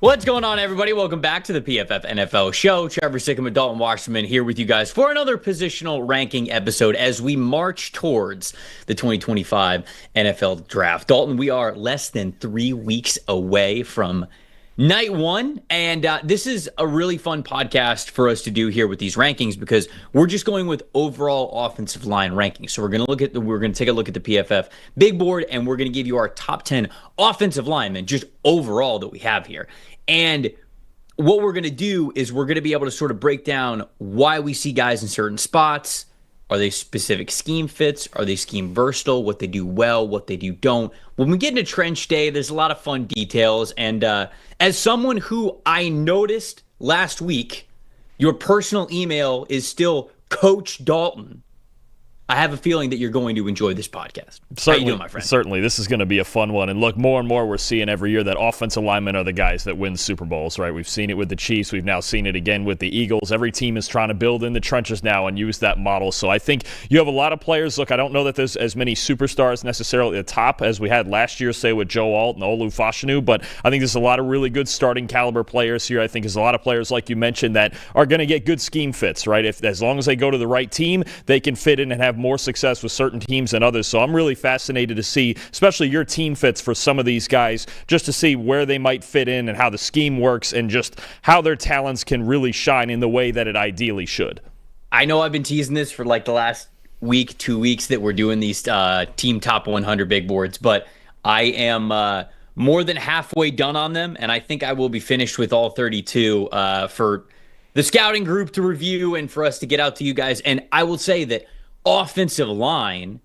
What's going on, everybody? Welcome back to the PFF NFL show. Trevor, Sikkema, Dalton, Wasserman here with you guys for another positional ranking episode as we march towards the 2025 NFL Draft. Dalton, we are less than 3 weeks away from night one, and this is a really fun podcast for us to do here with these rankings because we're just going with overall offensive line rankings. So we're going to take a look at the PFF Big Board, and we're going to give you our top 10 offensive linemen just overall that we have here. And what we're going to do is we're going to be able to sort of break down why we see guys in certain spots. Are they specific scheme fits? Are they scheme versatile? What they do well, what they do don't. When we get into trench day, there's a lot of fun details. And as someone who I noticed last week, your personal email is still Coach Dalton. I have a feeling that you're going to enjoy this podcast. How you doing, my friend? Certainly. This is going to be a fun one. And look, more and more we're seeing every year that offensive linemen are the guys that win Super Bowls, right? We've seen it with the Chiefs. We've now seen it again with the Eagles. Every team is trying to build in the trenches now and use that model. So I think you have a lot of players. Look, I don't know that there's as many superstars necessarily at the top as we had last year, say, with Joe Alt and Olu Fashanu, but I think there's a lot of really good starting caliber players here. I think there's a lot of players, like you mentioned, that are going to get good scheme fits, right? As long as they go to the right team, they can fit in and have more success with certain teams than others. So I'm really fascinated to see, especially your team fits for some of these guys, just to see where they might fit in and how the scheme works and just how their talents can really shine in the way that it ideally should. I know I've been teasing this for like the last week, 2 weeks that we're doing these team top 100 big boards, but I am more than halfway done on them, and I think I will be finished with all 32 for the scouting group to review and for us to get out to you guys. And I will say that offensive line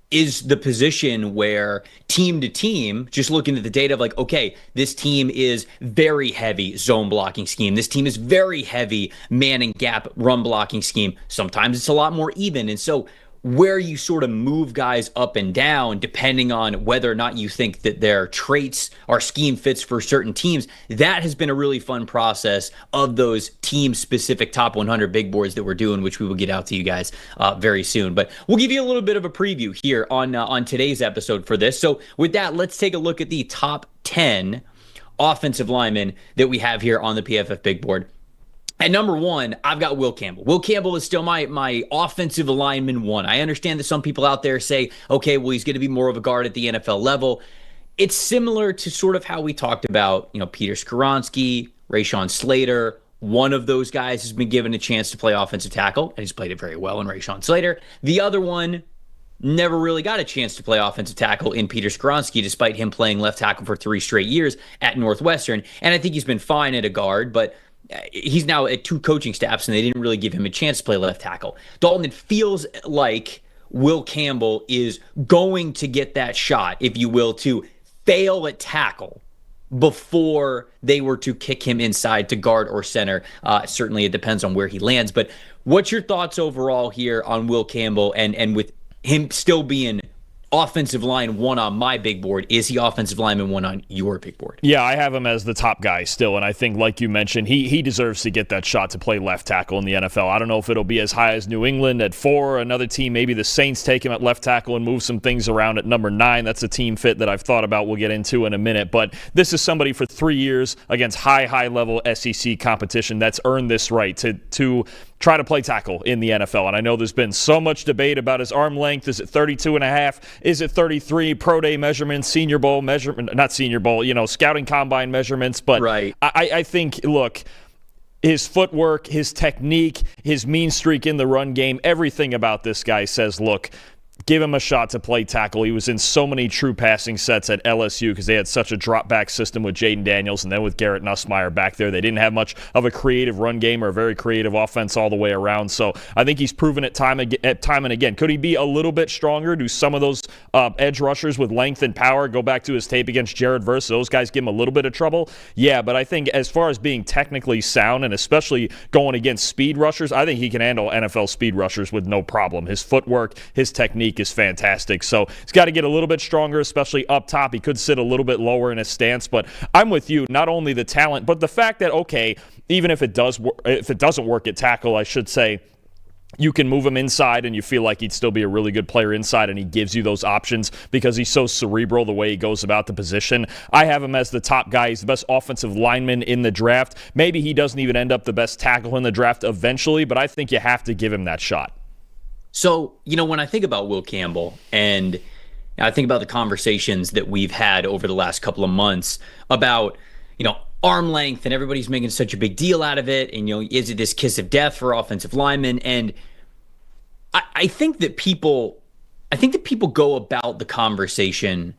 is the position where team to team, just looking at the data of like, okay, this team is very heavy zone blocking scheme. This team is very heavy man and gap run blocking scheme. Sometimes it's a lot more even. And so where you sort of move guys up and down, depending on whether or not you think that their traits are scheme fits for certain teams, that has been a really fun process of those team-specific top 100 big boards that we're doing, which we will get out to you guys very soon. But we'll give you a little bit of a preview here on today's episode for this. So with that, let's take a look at the top 10 offensive linemen that we have here on the PFF Big Board. At number one, I've got Will Campbell. Will Campbell is still my offensive lineman one. I understand that some people out there say, okay, well, he's going to be more of a guard at the NFL level. It's similar to sort of how we talked about, Peter Skoronski, Rashawn Slater. One of those guys has been given a chance to play offensive tackle, and he's played it very well in Rashawn Slater. The other one never really got a chance to play offensive tackle in Peter Skoronski, despite him playing left tackle for 3 straight years at Northwestern. And I think he's been fine at a guard, but he's now at 2 coaching staffs, and they didn't really give him a chance to play left tackle. Dalton, it feels like Will Campbell is going to get that shot, if you will, to fail at tackle before they were to kick him inside to guard or center. Certainly it depends on where he lands. But what's your thoughts overall here on Will Campbell and with him still being offensive line one on my big board? Is he offensive lineman one on your big board? Yeah, I have him as the top guy still, and I think, like you mentioned, he deserves to get that shot to play left tackle in the NFL. I don't know if it'll be as high as New England at 4. Another team, maybe the Saints, take him at left tackle and move some things around at number 9. That's a team fit that I've thought about. We'll get into in a minute. But this is somebody for 3 years against high-level SEC competition that's earned this right to try to play tackle in the NFL. And I know there's been so much debate about his arm length. Is it 32 and a half? Is it 33? Pro day measurements, Senior Bowl measurement, not Senior Bowl, scouting combine measurements. But right. I think, look, his footwork, his technique, his mean streak in the run game, everything about this guy says, look, give him a shot to play tackle. He was in so many true passing sets at LSU because they had such a drop-back system with Jaden Daniels and then with Garrett Nussmeier back there. They didn't have much of a creative run game or a very creative offense all the way around. So I think he's proven it time and again. Could he be a little bit stronger? Do some of those edge rushers with length and power go back to his tape against Jared Verse? Those guys give him a little bit of trouble? Yeah, but I think as far as being technically sound and especially going against speed rushers, I think he can handle NFL speed rushers with no problem. His footwork, his technique is fantastic. So he's got to get a little bit stronger, especially up top. He could sit a little bit lower in his stance, but I'm with you. Not only the talent, but the fact that, okay, even if it doesn't work at tackle, I should say, you can move him inside and you feel like he'd still be a really good player inside, and he gives you those options because he's so cerebral the way he goes about the position. I have him as the top guy. He's the best offensive lineman in the draft. Maybe he doesn't even end up the best tackle in the draft eventually, but I think you have to give him that shot. So, when I think about Will Campbell and I think about the conversations that we've had over the last couple of months about, arm length, and everybody's making such a big deal out of it. And, is it this kiss of death for offensive linemen? And I think that people go about the conversation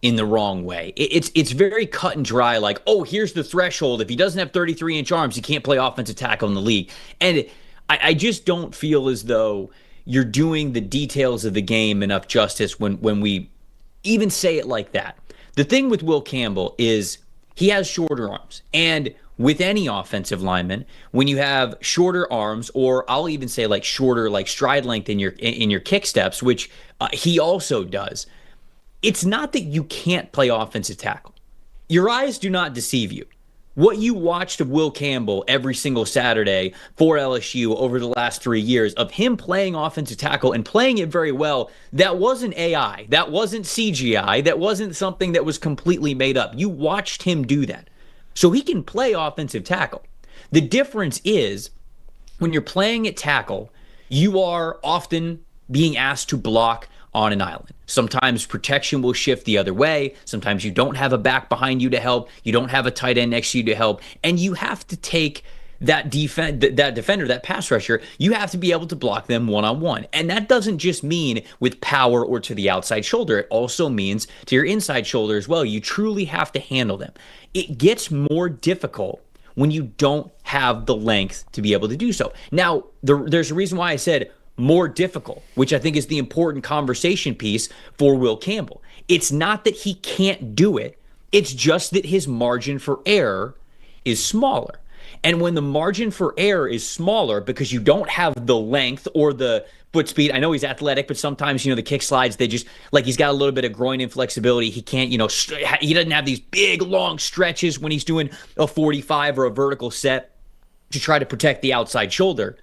in the wrong way. It's very cut and dry. Like, oh, here's the threshold. If he doesn't have 33-inch arms, he can't play offensive tackle in the league. And I just don't feel as though you're doing the details of the game enough justice when we even say it like that. The thing with Will Campbell is he has shorter arms. And with any offensive lineman, when you have shorter arms, or I'll even say like shorter like stride length in your kick steps, which he also does, it's not that you can't play offensive tackle. Your eyes do not deceive you. What you watched of Will Campbell every single Saturday for LSU over the last 3 years of him playing offensive tackle and playing it very well, that wasn't AI, that wasn't CGI, that wasn't something that was completely made up. You watched him do that. So he can play offensive tackle. The difference is when you're playing at tackle, you are often being asked to block on an island. Sometimes protection will shift the other way. Sometimes you don't have a back behind you to help. You don't have a tight end next to you to help. And you have to take that defender, that pass rusher, you have to be able to block them one-on-one. And that doesn't just mean with power or to the outside shoulder. It also means to your inside shoulder as well. You truly have to handle them. It gets more difficult when you don't have the length to be able to do so. Now, there's a reason why I said more difficult, which I think is the important conversation piece for Will Campbell. It's not that he can't do it. It's just that his margin for error is smaller. And when the margin for error is smaller because you don't have the length or the foot speed, I know he's athletic, but sometimes, the kick slides, they just, like, he's got a little bit of groin inflexibility. He can't, he doesn't have these big, long stretches when he's doing a 45 or a vertical set to try to protect the outside shoulder.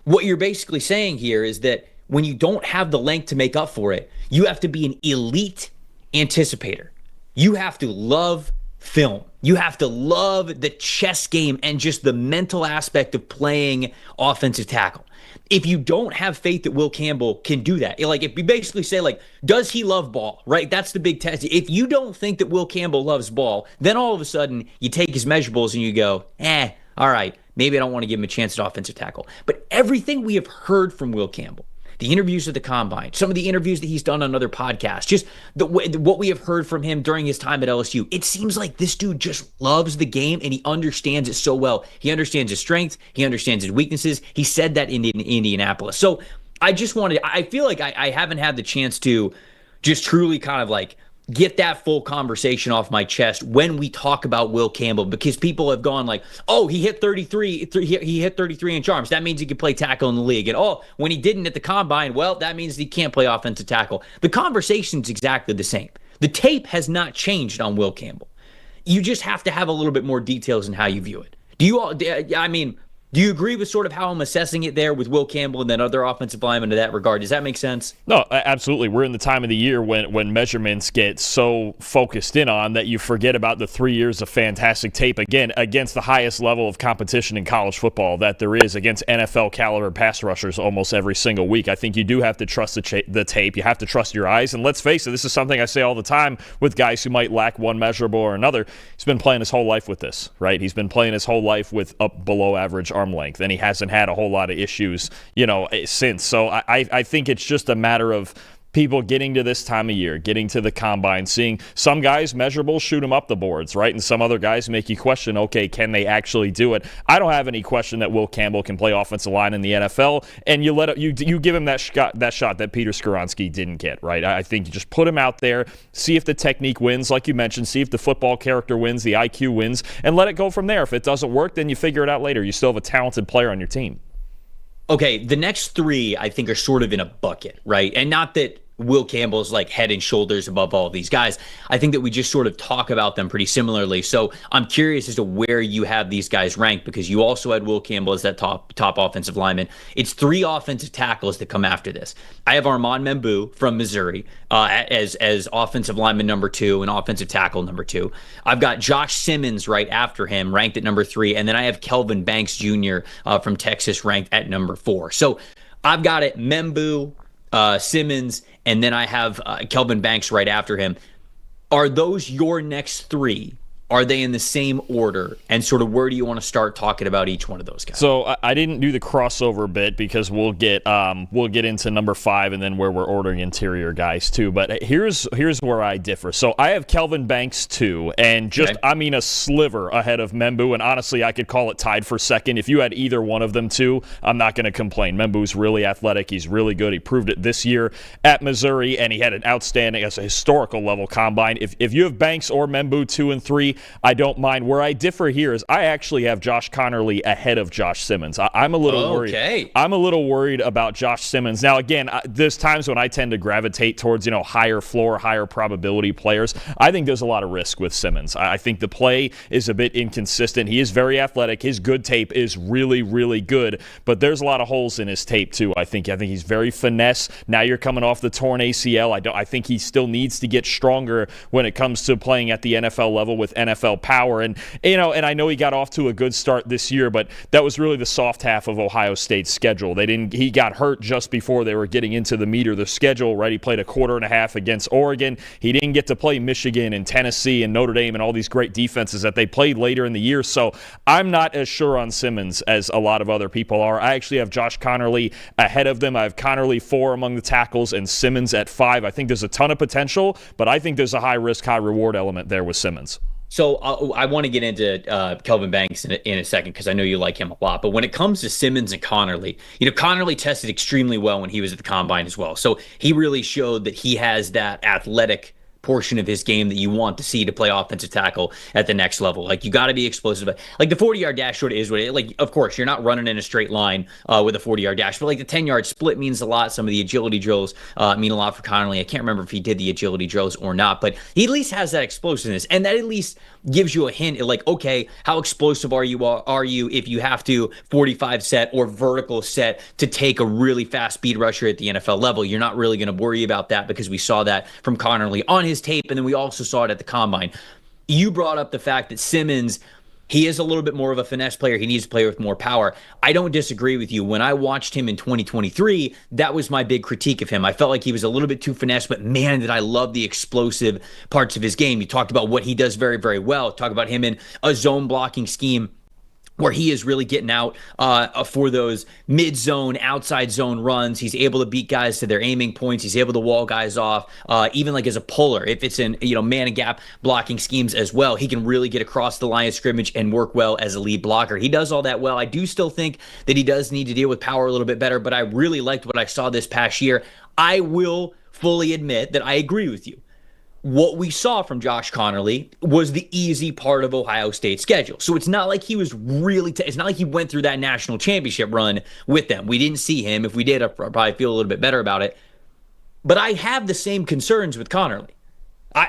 What you're basically saying here is that when you don't have the length to make up for it, you have to be an elite anticipator. You have to love film. You have to love the chess game and just the mental aspect of playing offensive tackle. If you don't have faith that Will Campbell can do that, like if you basically say, like, does he love ball, right? That's the big test. If you don't think that Will Campbell loves ball, then all of a sudden you take his measurables and you go, all right, maybe I don't want to give him a chance at offensive tackle. But everything we have heard from Will Campbell, the interviews at the Combine, some of the interviews that he's done on other podcasts, just what we have heard from him during his time at LSU, it seems like this dude just loves the game and he understands it so well. He understands his strengths. He understands his weaknesses. He said that in Indianapolis. So I feel like I haven't had the chance to just truly kind of like get that full conversation off my chest when we talk about Will Campbell, because people have gone like, oh, he hit 33-inch arms. That means he can play tackle in the league. And oh, when he didn't at the Combine, well, that means he can't play offensive tackle. The conversation's exactly the same. The tape has not changed on Will Campbell. You just have to have a little bit more details in how you view it. Do you agree with sort of how I'm assessing it there with Will Campbell and then other offensive linemen in that regard? Does that make sense? No, absolutely. We're in the time of the year when measurements get so focused in on that you forget about the 3 years of fantastic tape, again, against the highest level of competition in college football that there is, against NFL caliber pass rushers almost every single week. I think you do have to trust the tape. You have to trust your eyes. And let's face it, this is something I say all the time with guys who might lack one measurable or another. He's been playing his whole life with this, right? He's been playing his whole life with up below average arm length, and he hasn't had a whole lot of issues, since. So I think it's just a matter of people getting to this time of year, getting to the Combine, seeing some guys measurables shoot them up the boards, right? And some other guys make you question, okay, can they actually do it? I don't have any question that Will Campbell can play offensive line in the NFL, and you give him that shot that Peter Skoronski didn't get, right? I think you just put him out there, see if the technique wins, like you mentioned, see if the football character wins, the IQ wins, and let it go from there. If it doesn't work, then you figure it out later. You still have a talented player on your team. Okay, the next three I think are sort of in a bucket, right? And not that Will Campbell's like head and shoulders above all of these guys. I think that we just sort of talk about them pretty similarly. So I'm curious as to where you have these guys ranked, because you also had Will Campbell as that top offensive lineman. It's 3 offensive tackles that come after this. I have Armand Membou from Missouri as offensive lineman number 2 and offensive tackle number 2. I've got Josh Simmons right after him, ranked at number 3, and then I have Kelvin Banks Jr. From Texas, ranked at number 4. So I've got it Membou, Simmons, and then I have Kelvin Banks right after him. Are those your next 3? Are they in the same order? And sort of where do you want to start talking about each one of those guys? So I didn't do the crossover bit because we'll get into number 5 and then where we're ordering interior guys too. But here's where I differ. So I have Kelvin Banks 2, and just a sliver ahead of Membou. And honestly, I could call it tied for second. If you had either one of them two, I'm not going to complain. Membou's really athletic. He's really good. He proved it this year at Missouri, and he had an outstanding, as a historical level combine. If you have Banks or Membou 2 and 3, I don't mind. Where I differ here is I actually have Josh Conerly ahead of Josh Simmons. I'm a little worried. I'm a little worried about Josh Simmons. Now, again, there's times when I tend to gravitate towards, higher floor, higher probability players. I think there's a lot of risk with Simmons. I think the play is a bit inconsistent. He is very athletic. His good tape is really, really good, but there's a lot of holes in his tape too. I think he's very finesse. Now you're coming off the torn ACL. I think he still needs to get stronger when it comes to playing at the NFL level with NFL power. And I know he got off to a good start this year, but that was really the soft half of Ohio State's schedule. He got hurt just before they were getting into the meat of the schedule, right? He played a quarter and a half against Oregon. He didn't get to play Michigan and Tennessee and Notre Dame and all these great defenses that they played later in the year. So I'm not as sure on Simmons as a lot of other people are. I actually have Josh Conerly ahead of them. I have Conerly 4 among the tackles and Simmons at 5. I think there's a ton of potential, but I think there's a high risk, high reward element there with Simmons. So I want to get into Kelvin Banks in a second, because I know you like him a lot. But when it comes to Simmons and Conerly, Conerly tested extremely well when he was at the Combine as well. So he really showed that he has that athletic portion of his game that you want to see to play offensive tackle at the next level. Like, you got to be explosive. Like, the 40-yard dash sort of is what it is. Like, of course, you're not running in a straight line with a 40-yard dash, but like the 10-yard split means a lot. Some of the agility drills mean a lot for Conerly. I can't remember if he did the agility drills or not, but he at least has that explosiveness, and that at least gives you a hint at, like, okay, how explosive are you if you have to 45 set or vertical set to take a really fast speed rusher at the NFL level. You're not really going to worry about that, because we saw that from Conerly on his tape, and then we also saw it at the Combine. You brought up the fact that Simmons, he is a little bit more of a finesse player. He needs to play with more power. I don't disagree with you. When I watched him in 2023, that was my big critique of him. I felt like he was a little bit too finesse, but man, did I love the explosive parts of his game. You talked about what he does very, very well. Talk about him in a zone blocking scheme where he is really getting out for those mid-zone, outside zone runs. He's able to beat guys to their aiming points. He's able to wall guys off, even like as a puller. If it's in man and gap blocking schemes as well, he can really get across the line of scrimmage and work well as a lead blocker. He does all that well. I do still think that he does need to deal with power a little bit better, but I really liked what I saw this past year. I will fully admit that I agree with you. What we saw from Josh Conerly was the easy part of Ohio State's schedule. So it's not like he was really, it's not like he went through that national championship run with them. We didn't see him. If we did, I'd probably feel a little bit better about it. But I have the same concerns with Conerly.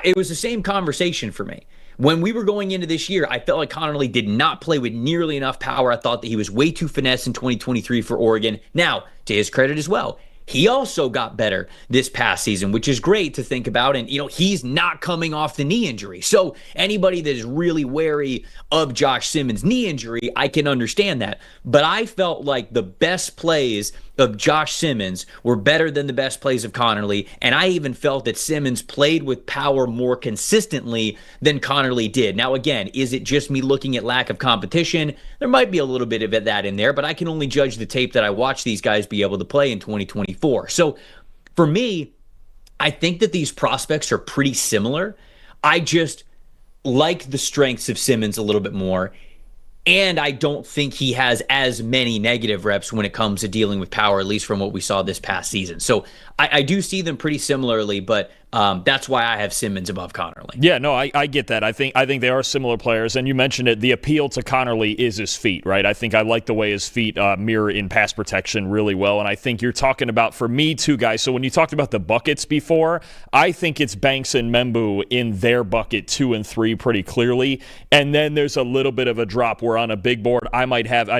It was the same conversation for me. When we were going into this year, I felt like Conerly did not play with nearly enough power. I thought that he was way too finesse in 2023 for Oregon. Now, to his credit as well, he also got better this past season, which is great to think about. And, he's not coming off the knee injury. So anybody that is really wary of Josh Simmons' knee injury, I can understand that. But I felt like the best plays of Josh Simmons were better than the best plays of Conerly. And I even felt that Simmons played with power more consistently than Conerly did. Now, again, is it just me looking at lack of competition? There might be a little bit of that in there, but I can only judge the tape that I watched these guys be able to play in 2024. So for me, I think that these prospects are pretty similar. I just like the strengths of Simmons a little bit more. And I don't think he has as many negative reps when it comes to dealing with power, at least from what we saw this past season. So I do see them pretty similarly, but That's why I have Simmons above Connerly. Yeah, no, I get that. I think they are similar players, and you mentioned it. The appeal to Connerly is his feet, right? I think I like the way his feet mirror in pass protection really well, and I think you're talking about, for me, two guys. So when you talked about the buckets before, I think it's Banks and Membu in their bucket 2 and 3 pretty clearly, and then there's a little bit of a drop where on a big board I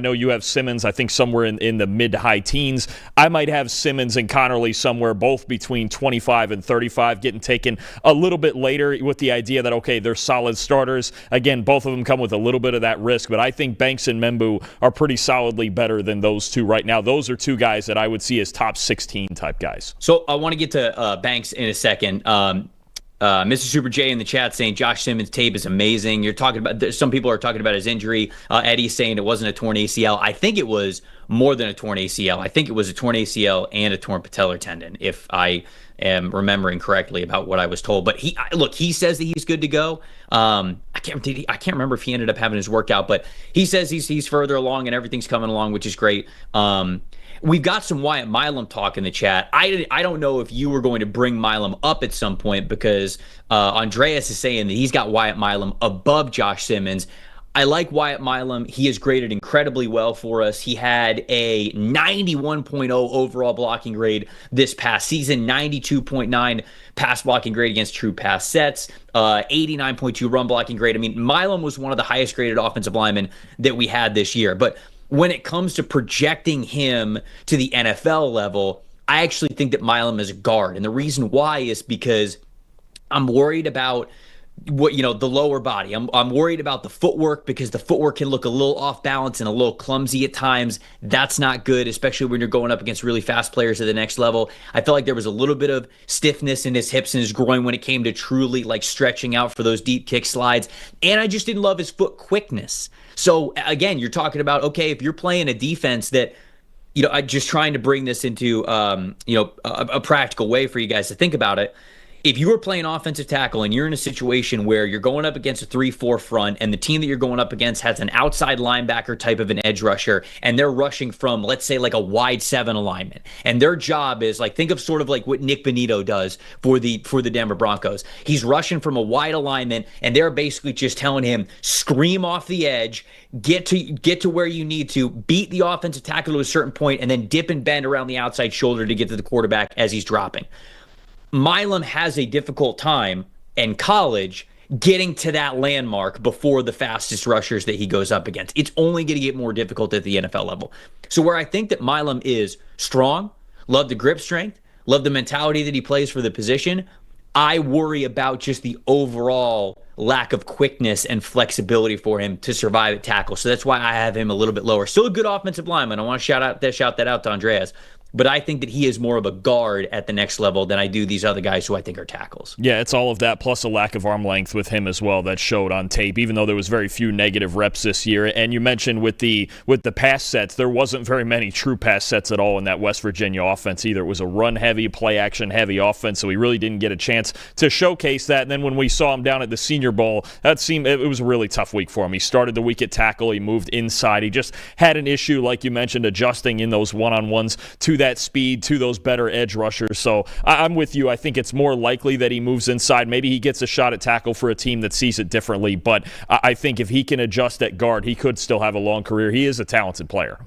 know you have Simmons, I think somewhere in the mid to high teens. I might have Simmons and Connerly somewhere both between 25 and 35, getting taken a little bit later with the idea that, okay, they're solid starters. Again, both of them come with a little bit of that risk, but I think Banks and Membu are pretty solidly better than those two right now. Those are two guys that I would see as top 16 type guys. So I want to get to Banks in a second. Mr. Super J in the chat saying Josh Simmons' tape is amazing. You're talking about, some people are talking about his injury. Eddie's saying it wasn't a torn ACL. I think it was more than a torn ACL. I think it was a torn ACL and a torn patellar tendon, if I am remembering correctly about what I was told. But he says that he's good to go. I can't remember if he ended up having his workout, but he says he's further along and everything's coming along, which is great. We've got some Wyatt Milam talk in the chat. I don't know if you were going to bring Milam up at some point, because Andreas is saying that he's got Wyatt Milam above Josh Simmons. I like Wyatt Milam. He has graded incredibly well for us. He had a 91.0 overall blocking grade this past season, 92.9 pass blocking grade against true pass sets, 89.2 run blocking grade. I mean, Milam was one of the highest graded offensive linemen that we had this year. But when it comes to projecting him to the NFL level, I actually think that Milam is a guard. And the reason why is because I'm worried about the lower body. I'm worried about the footwork, because the footwork can look a little off balance and a little clumsy at times. That's not good, especially when you're going up against really fast players at the next level. I felt like there was a little bit of stiffness in his hips and his groin when it came to truly like stretching out for those deep kick slides. And I just didn't love his foot quickness. So again, you're talking about, okay, if you're playing a defense that, I'm just trying to bring this into, a practical way for you guys to think about it. If you were playing offensive tackle and you're in a situation where you're going up against a 3-4 front, and the team that you're going up against has an outside linebacker type of an edge rusher, and they're rushing from, let's say, like a wide 7 alignment, and their job is like, think of sort of like what Nick Bonito does for the Denver Broncos. He's rushing from a wide alignment, and they're basically just telling him, scream off the edge, get to where you need to, beat the offensive tackle to a certain point, and then dip and bend around the outside shoulder to get to the quarterback as he's dropping. Milam has a difficult time in college getting to that landmark before the fastest rushers that he goes up against. It's only going to get more difficult at the NFL level. So where I think that Milam is strong, love the grip strength, love the mentality that he plays for the position, I worry about just the overall lack of quickness and flexibility for him to survive at tackle. So that's why I have him a little bit lower. Still a good offensive lineman. I want to shout that out to Andreas. But I think that he is more of a guard at the next level than I do these other guys who I think are tackles. Yeah, it's all of that, plus a lack of arm length with him as well that showed on tape, even though there was very few negative reps this year. And you mentioned with the pass sets, there wasn't very many true pass sets at all in that West Virginia offense either. It was a run-heavy, play-action-heavy offense, so he really didn't get a chance to showcase that. And then when we saw him down at the Senior Bowl, it was a really tough week for him. He started the week at tackle. He moved inside. He just had an issue, like you mentioned, adjusting in those one-on-ones to that speed, to those better edge rushers. So I'm with you. I think it's more likely that he moves inside. Maybe he gets a shot at tackle for a team that sees it differently, but I think if he can adjust at guard, he could still have a long career. He is a talented player.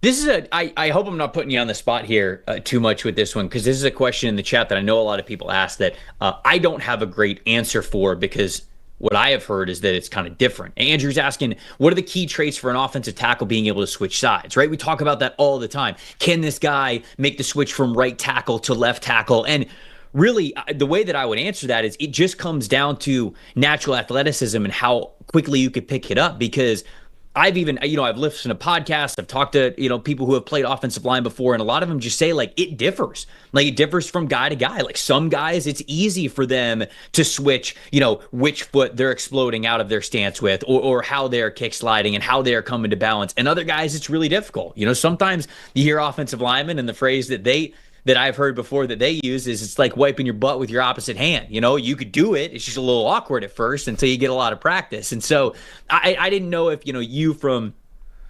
This is I hope I'm not putting you on the spot here too much with this one, because this is a question in the chat that I know a lot of people ask that I don't have a great answer for, because what I have heard is that it's kind of different. Andrew's asking, what are the key traits for an offensive tackle being able to switch sides, right? We talk about that all the time. Can this guy make the switch from right tackle to left tackle? And really, the way that I would answer that is it just comes down to natural athleticism and how quickly you could pick it up, because I've listened to podcasts, I've talked to, people who have played offensive line before, and a lot of them just say, like, it differs. Like, it differs from guy to guy. Like, some guys, it's easy for them to switch, which foot they're exploding out of their stance with, or how they're kick sliding and how they're coming to balance. And other guys, it's really difficult. Sometimes you hear offensive linemen, and the phrase that I've heard before that they use is, it's like wiping your butt with your opposite hand. You could do it. It's just a little awkward at first until you get a lot of practice. And so I didn't know if, you from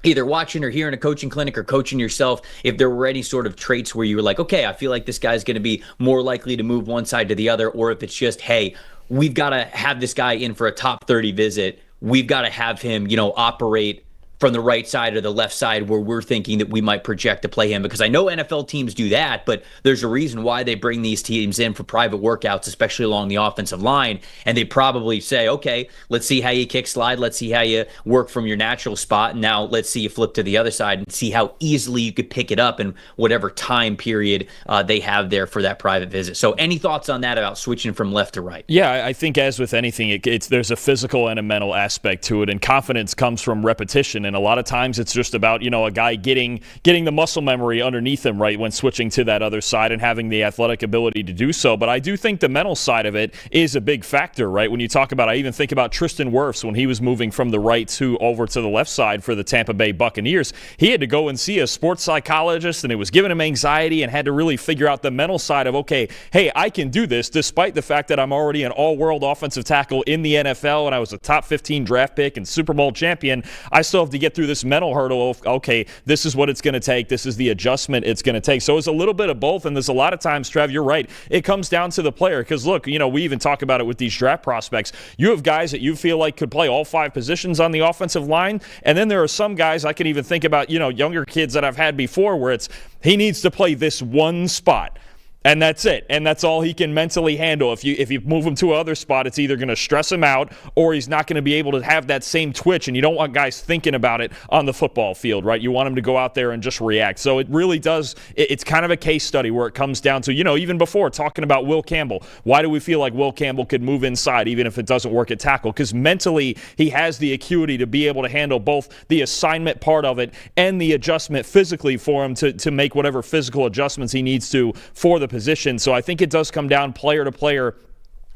either watching or hearing a coaching clinic or coaching yourself, if there were any sort of traits where you were like, okay, I feel like this guy's going to be more likely to move one side to the other, or if it's just, hey, we've got to have this guy in for a top 30 visit. We've got to have him, operate from the right side or the left side where we're thinking that we might project to play him. Because I know NFL teams do that, but there's a reason why they bring these teams in for private workouts, especially along the offensive line. And they probably say, okay, let's see how you kick slide. Let's see how you work from your natural spot. And now let's see you flip to the other side and see how easily you could pick it up in whatever time period they have there for that private visit. So any thoughts on that about switching from left to right? Yeah, I think as with anything, there's a physical and a mental aspect to it, and confidence comes from repetition. And a lot of times it's just about, a guy getting the muscle memory underneath him, right, when switching to that other side and having the athletic ability to do so. But I do think the mental side of it is a big factor, right? When you talk about, I even think about Tristan Wirfs when he was moving from the right over to the left side for the Tampa Bay Buccaneers. He had to go and see a sports psychologist, and it was giving him anxiety, and had to really figure out the mental side of, okay, hey, I can do this despite the fact that I'm already an all-world offensive tackle in the NFL, and I was a top 15 draft pick and Super Bowl champion. I still have to get through this mental hurdle of, okay, this is what it's going to take. This is the adjustment it's going to take. So it's a little bit of both, and there's a lot of times, Trev, you're right. It comes down to the player because, look, we even talk about it with these draft prospects. You have guys that you feel like could play all 5 positions on the offensive line, and then there are some guys I can even think about, younger kids that I've had before where it's he needs to play this one spot. And that's it. And that's all he can mentally handle. If you move him to another spot, it's either going to stress him out or he's not going to be able to have that same twitch. And you don't want guys thinking about it on the football field, right? You want him to go out there and just react. So it really does. It's kind of a case study where it comes down to, even before talking about Will Campbell, why do we feel like Will Campbell could move inside even if it doesn't work at tackle? Because mentally he has the acuity to be able to handle both the assignment part of it and the adjustment physically for him to make whatever physical adjustments he needs to for the position. So I think it does come down player to player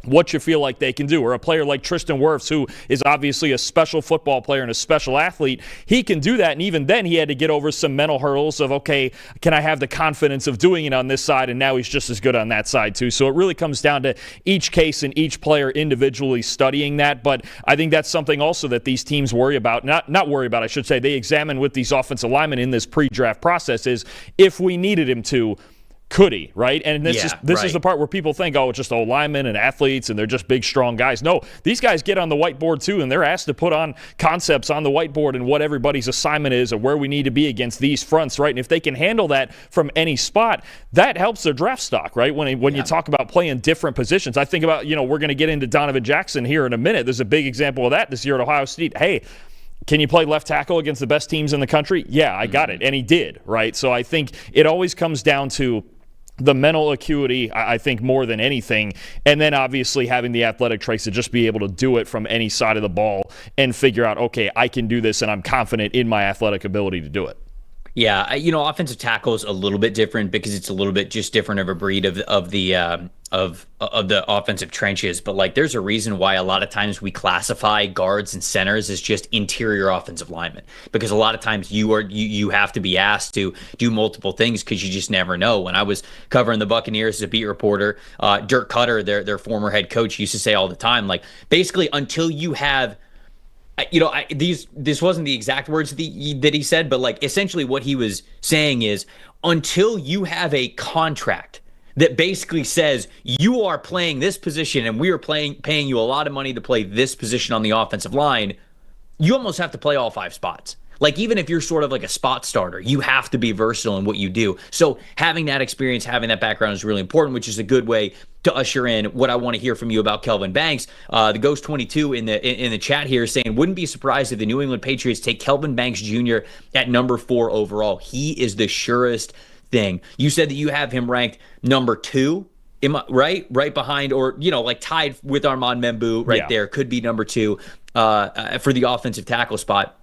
what you feel like they can do. Or a player like Tristan Wirfs, who is obviously a special football player and a special athlete, he can do that. And even then he had to get over some mental hurdles of, okay, can I have the confidence of doing it on this side? And now he's just as good on that side too. So it really comes down to each case and each player individually studying that. But I think that's something also that these teams worry about, not worry about, I should say, they examine with these offensive linemen in this pre-draft process is if we needed him to, could he, right? And this is the part where people think, oh, it's just old linemen and athletes and they're just big, strong guys. No, these guys get on the whiteboard too, and they're asked to put on concepts on the whiteboard and what everybody's assignment is or where we need to be against these fronts, right? And if they can handle that from any spot, that helps their draft stock, right? When you talk about playing different positions, I think about, we're going to get into Donovan Jackson here in a minute. There's a big example of that this year at Ohio State. Hey, can you play left tackle against the best teams in the country? Yeah, I got it. And he did, right? So I think it always comes down to the mental acuity, I think, more than anything, and then obviously having the athletic traits to just be able to do it from any side of the ball and figure out, okay, I can do this and I'm confident in my athletic ability to do it. Yeah, offensive tackle is a little bit different because it's a little bit just different of a breed of the offensive trenches. But like, there's a reason why a lot of times we classify guards and centers as just interior offensive linemen, because a lot of times you have to be asked to do multiple things because you just never know. When I was covering the Buccaneers as a beat reporter, Dirk Cutter, their former head coach, used to say all the time, like, basically until you have, this wasn't the exact words that he said, but like essentially what he was saying is until you have a contract that basically says you are playing this position and we are paying you a lot of money to play this position on the offensive line, you almost have to play all 5 spots. Like, even if you're sort of like a spot starter, you have to be versatile in what you do. So having that experience, having that background is really important, which is a good way to usher in what I want to hear from you about Kelvin Banks. The Ghost 22 in the chat here saying, wouldn't be surprised if the New England Patriots take Kelvin Banks Jr. at number 4 overall. He is the surest thing. You said that you have him ranked number 2. Right behind, or like tied with Armand Membu there. Could be number 2 for the offensive tackle spot.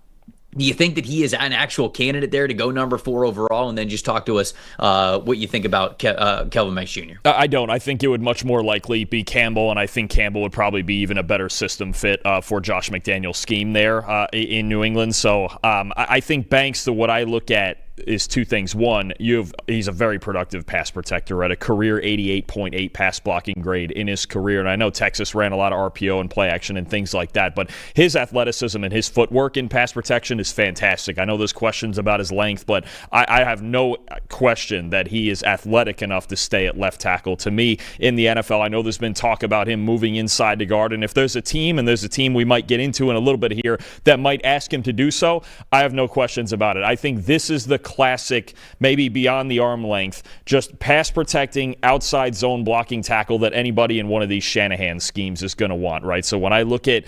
Do you think that he is an actual candidate there to go number 4 overall? And then just talk to us what you think about Kelvin Banks Jr. I don't. I think it would much more likely be Campbell, and I think Campbell would probably be even a better system fit for Josh McDaniel's scheme there in New England. So I think Banks, what I look at, is two things. One, he's a very productive pass protector at a career 88.8 pass blocking grade in his career. And I know Texas ran a lot of RPO and play action and things like that, but his athleticism and his footwork in pass protection is fantastic. I know there's questions about his length, but I have no question that he is athletic enough to stay at left tackle. To me, in the NFL, I know there's been talk about him moving inside to guard, and if there's a team, and there's a team we might get into in a little bit here that might ask him to do so, I have no questions about it. I think this is the classic, maybe beyond the arm length, just pass protecting, outside zone blocking tackle that anybody in one of these Shanahan schemes is going to want, right? So when I look at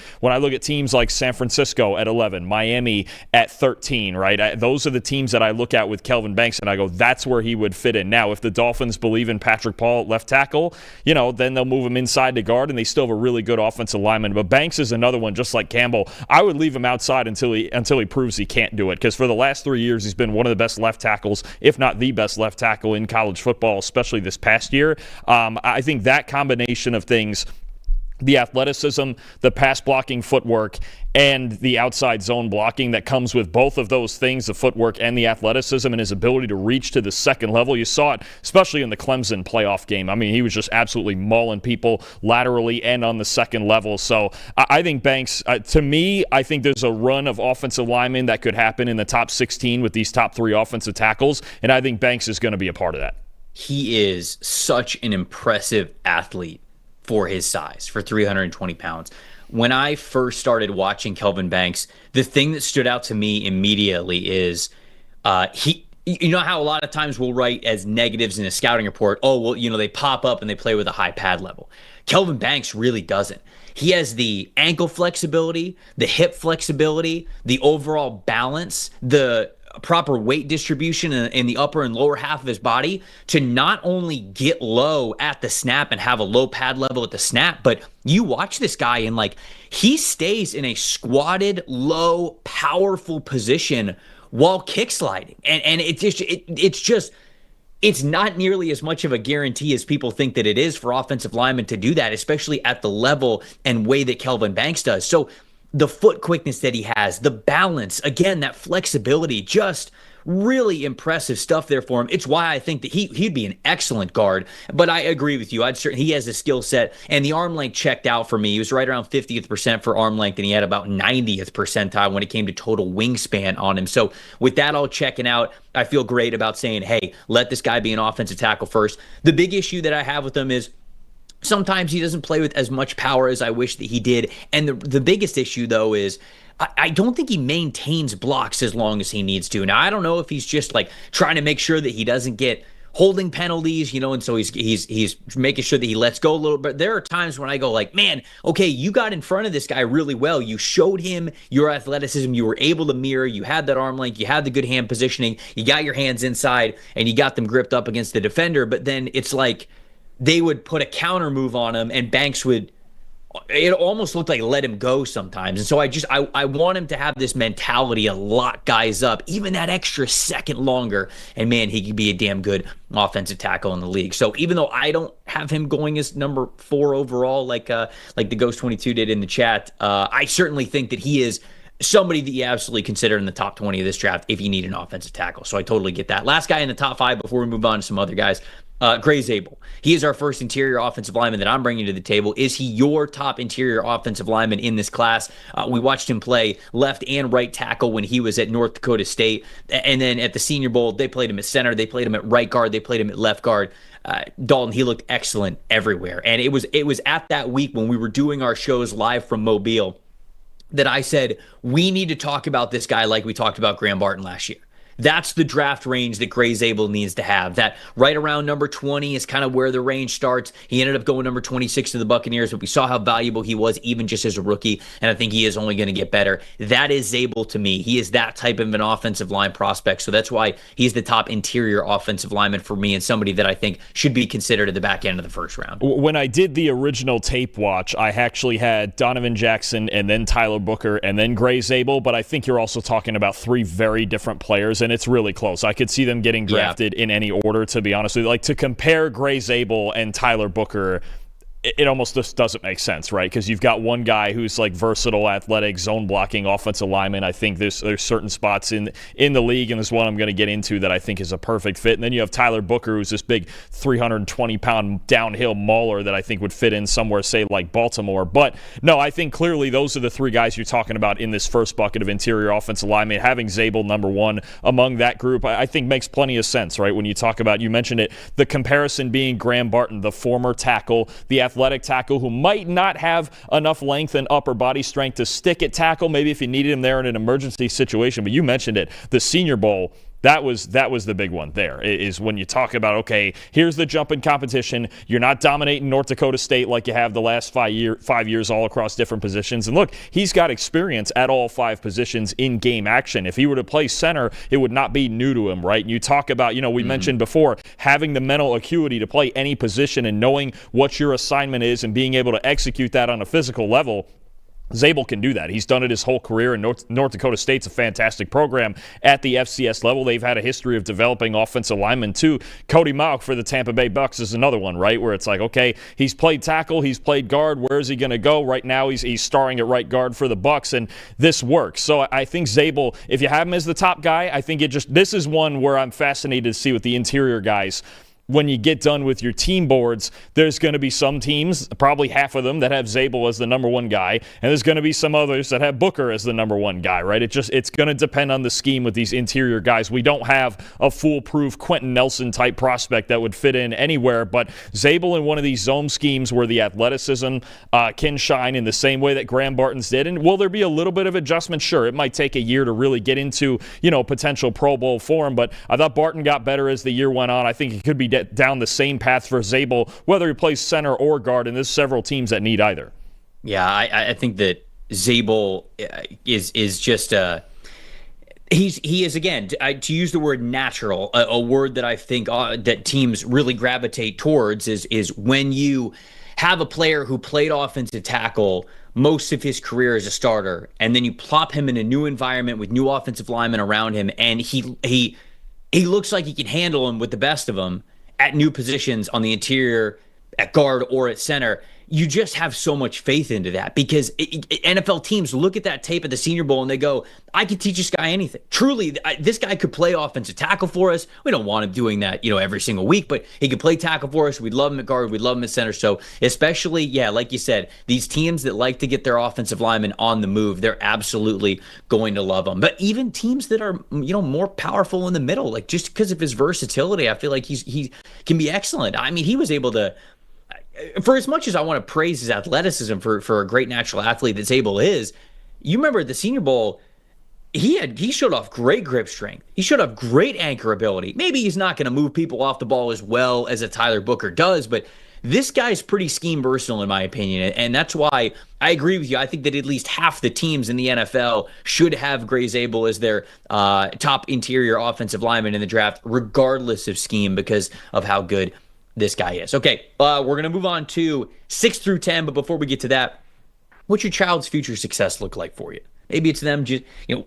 teams like San Francisco at 11, Miami at 13, right? Those are the teams that I look at with Kelvin Banks, and I go, that's where he would fit in. Now, if the Dolphins believe in Patrick Paul at left tackle, then they'll move him inside to guard, and they still have a really good offensive lineman. But Banks is another one, just like Campbell. I would leave him outside until he proves he can't do it, because for the last 3 years, he's been one of the best left tackles, if not the best left tackle in college football, especially this past year. I think that combination of things, the athleticism, the pass blocking footwork, and the outside zone blocking that comes with both of those things, the footwork and the athleticism, and his ability to reach to the second level. You saw it, especially in the Clemson playoff game. I mean, he was just absolutely mauling people laterally and on the second level. So I think Banks, to me, I think there's a run of offensive linemen that could happen in the top 16 with these top 3 offensive tackles, and I think Banks is going to be a part of that. He is such an impressive athlete for his size, for 320 pounds. When I first started watching Kelvin Banks, the thing that stood out to me immediately is you know how a lot of times we'll write as negatives in a scouting report, they pop up and they play with a high pad level. Kelvin Banks really doesn't. He has the ankle flexibility, the hip flexibility, the overall balance, the proper weight distribution in the upper and lower half of his body to not only get low at the snap and have a low pad level at the snap, but you watch this guy and he stays in a squatted, low, powerful position while kick sliding. And it's not nearly as much of a guarantee as people think that it is for offensive linemen to do that, especially at the level and way that Kelvin Banks does. So the foot quickness that he has, the balance, again, that flexibility, just really impressive stuff there for him. It's why I think that he'd be an excellent guard. But I agree with you. He has a skill set, and the arm length checked out for me. He was right around 50th percent for arm length, and he had about 90th percentile when it came to total wingspan on him. So with that all checking out, I feel great about saying, hey, let this guy be an offensive tackle first. The big issue that I have with him is sometimes he doesn't play with as much power as I wish that he did. And the biggest issue, though, is I don't think he maintains blocks as long as he needs to. Now, I don't know if he's just trying to make sure that he doesn't get holding penalties, and so he's making sure that he lets go a little bit. There are times when I go man, okay, you got in front of this guy really well. You showed him your athleticism. You were able to mirror. You had that arm length. You had the good hand positioning. You got your hands inside, and you got them gripped up against the defender. But then it's they would put a counter move on him, and Banks it almost looked like let him go sometimes. And so I want him to have this mentality to lock guys up, even that extra second longer. And man, he could be a damn good offensive tackle in the league. So even though I don't have him going as number 4 overall, like the Ghost 22 did in the chat, I certainly think that he is somebody that you absolutely consider in the top 20 of this draft if you need an offensive tackle. So I totally get that. Last guy in the top 5 before we move on to some other guys. Gray Zabel. He is our first interior offensive lineman that I'm bringing to the table. Is he your top interior offensive lineman in this class? We watched him play left and right tackle when he was at North Dakota State. And then at the Senior Bowl, they played him at center. They played him at right guard. They played him at left guard. Dalton, he looked excellent everywhere. And it was at that week when we were doing our shows live from Mobile that I said, we need to talk about this guy like we talked about Graham Barton last year. That's the draft range that Gray Zabel needs to have. That right around number 20 is kind of where the range starts. He ended up going number 26 to the Buccaneers, but we saw how valuable he was even just as a rookie, and I think he is only going to get better. That is Zabel to me. He is that type of an offensive line prospect, so that's why he's the top interior offensive lineman for me and somebody that I think should be considered at the back end of the first round. When I did the original tape watch, I actually had Donovan Jackson and then Tyler Booker and then Gray Zabel, but I think you're also talking about 3 very different players, and it's really close. I could see them getting drafted in any order, to be honest with you. To compare Gray Zabel and Tyler Booker, it almost just doesn't make sense, right? Because you've got one guy who's like versatile, athletic, zone blocking, offensive lineman. I think there's certain spots in the league, and there's one I'm going to get into that I think is a perfect fit. And then you have Tyler Booker, who's this big 320-pound downhill mauler that I think would fit in somewhere, say, like Baltimore. But no, I think clearly those are the three guys you're talking about in this first bucket of interior offensive linemen. Having Zabel number one among that group, I think makes plenty of sense, right? When you talk about, you mentioned it, the comparison being Graham Barton, the former tackle, the athletic tackle who might not have enough length and upper body strength to stick at tackle, maybe if you needed him there in an emergency situation. But you mentioned it, the Senior Bowl. That was the big one there, is when you talk about, okay, here's the jump in competition. You're not dominating North Dakota State like you have the last 5 years all across different positions. And look, he's got experience at all 5 positions in game action. If he were to play center, it would not be new to him, right? And you talk about, we mentioned before, having the mental acuity to play any position and knowing what your assignment is and being able to execute that on a physical level. Zabel can do that. He's done it his whole career, and North Dakota State's a fantastic program at the FCS level. They've had a history of developing offensive linemen, too. Cody Mauch for the Tampa Bay Bucks is another one, right, where it's like, okay, he's played tackle, he's played guard. Where is he going to go? Right now he's starring at right guard for the Bucks, and this works. So I think Zabel, if you have him as the top guy, I think this is one where I'm fascinated to see what the interior guys. When you get done with your team boards, there's going to be some teams, probably half of them, that have Zabel as the number one guy, and there's going to be some others that have Booker as the number one guy, right? It's going to depend on the scheme with these interior guys. We don't have a foolproof Quentin Nelson-type prospect that would fit in anywhere, but Zabel in one of these zone schemes where the athleticism can shine in the same way that Graham Barton's did. And will there be a little bit of adjustment? Sure, it might take a year to really get into, potential Pro Bowl form, but I thought Barton got better as the year went on. I think he could be down the same path for Zabel, whether he plays center or guard, and there's several teams that need either. Yeah, I think that Zabel is just he is, again, to use the word natural, a word that I think that teams really gravitate towards is when you have a player who played offensive tackle most of his career as a starter, and then you plop him in a new environment with new offensive linemen around him, and he looks like he can handle him with the best of them at new positions on the interior, at guard or at center. You just have so much faith into that because NFL teams look at that tape at the Senior Bowl and they go, I could teach this guy anything. Truly, this guy could play offensive tackle for us. We don't want him doing that, every single week, but he could play tackle for us. We'd love him at guard. We'd love him at center. So especially, like you said, these teams that like to get their offensive linemen on the move, they're absolutely going to love him. But even teams that are, more powerful in the middle, like just because of his versatility, I feel like he can be excellent. I mean, he was able to, for as much as I want to praise his athleticism for a great natural athlete that Zabel is, you remember at the Senior Bowl, he showed off great grip strength. He showed off great anchor ability. Maybe he's not going to move people off the ball as well as a Tyler Booker does, but this guy's pretty scheme versatile in my opinion, and that's why I agree with you. I think that at least half the teams in the NFL should have Gray Zabel as their top interior offensive lineman in the draft, regardless of scheme, because of how good this guy is. Okay, we're going to move on to 6 through 10, but before we get to that, what's your child's future success look like for you? Maybe it's them just,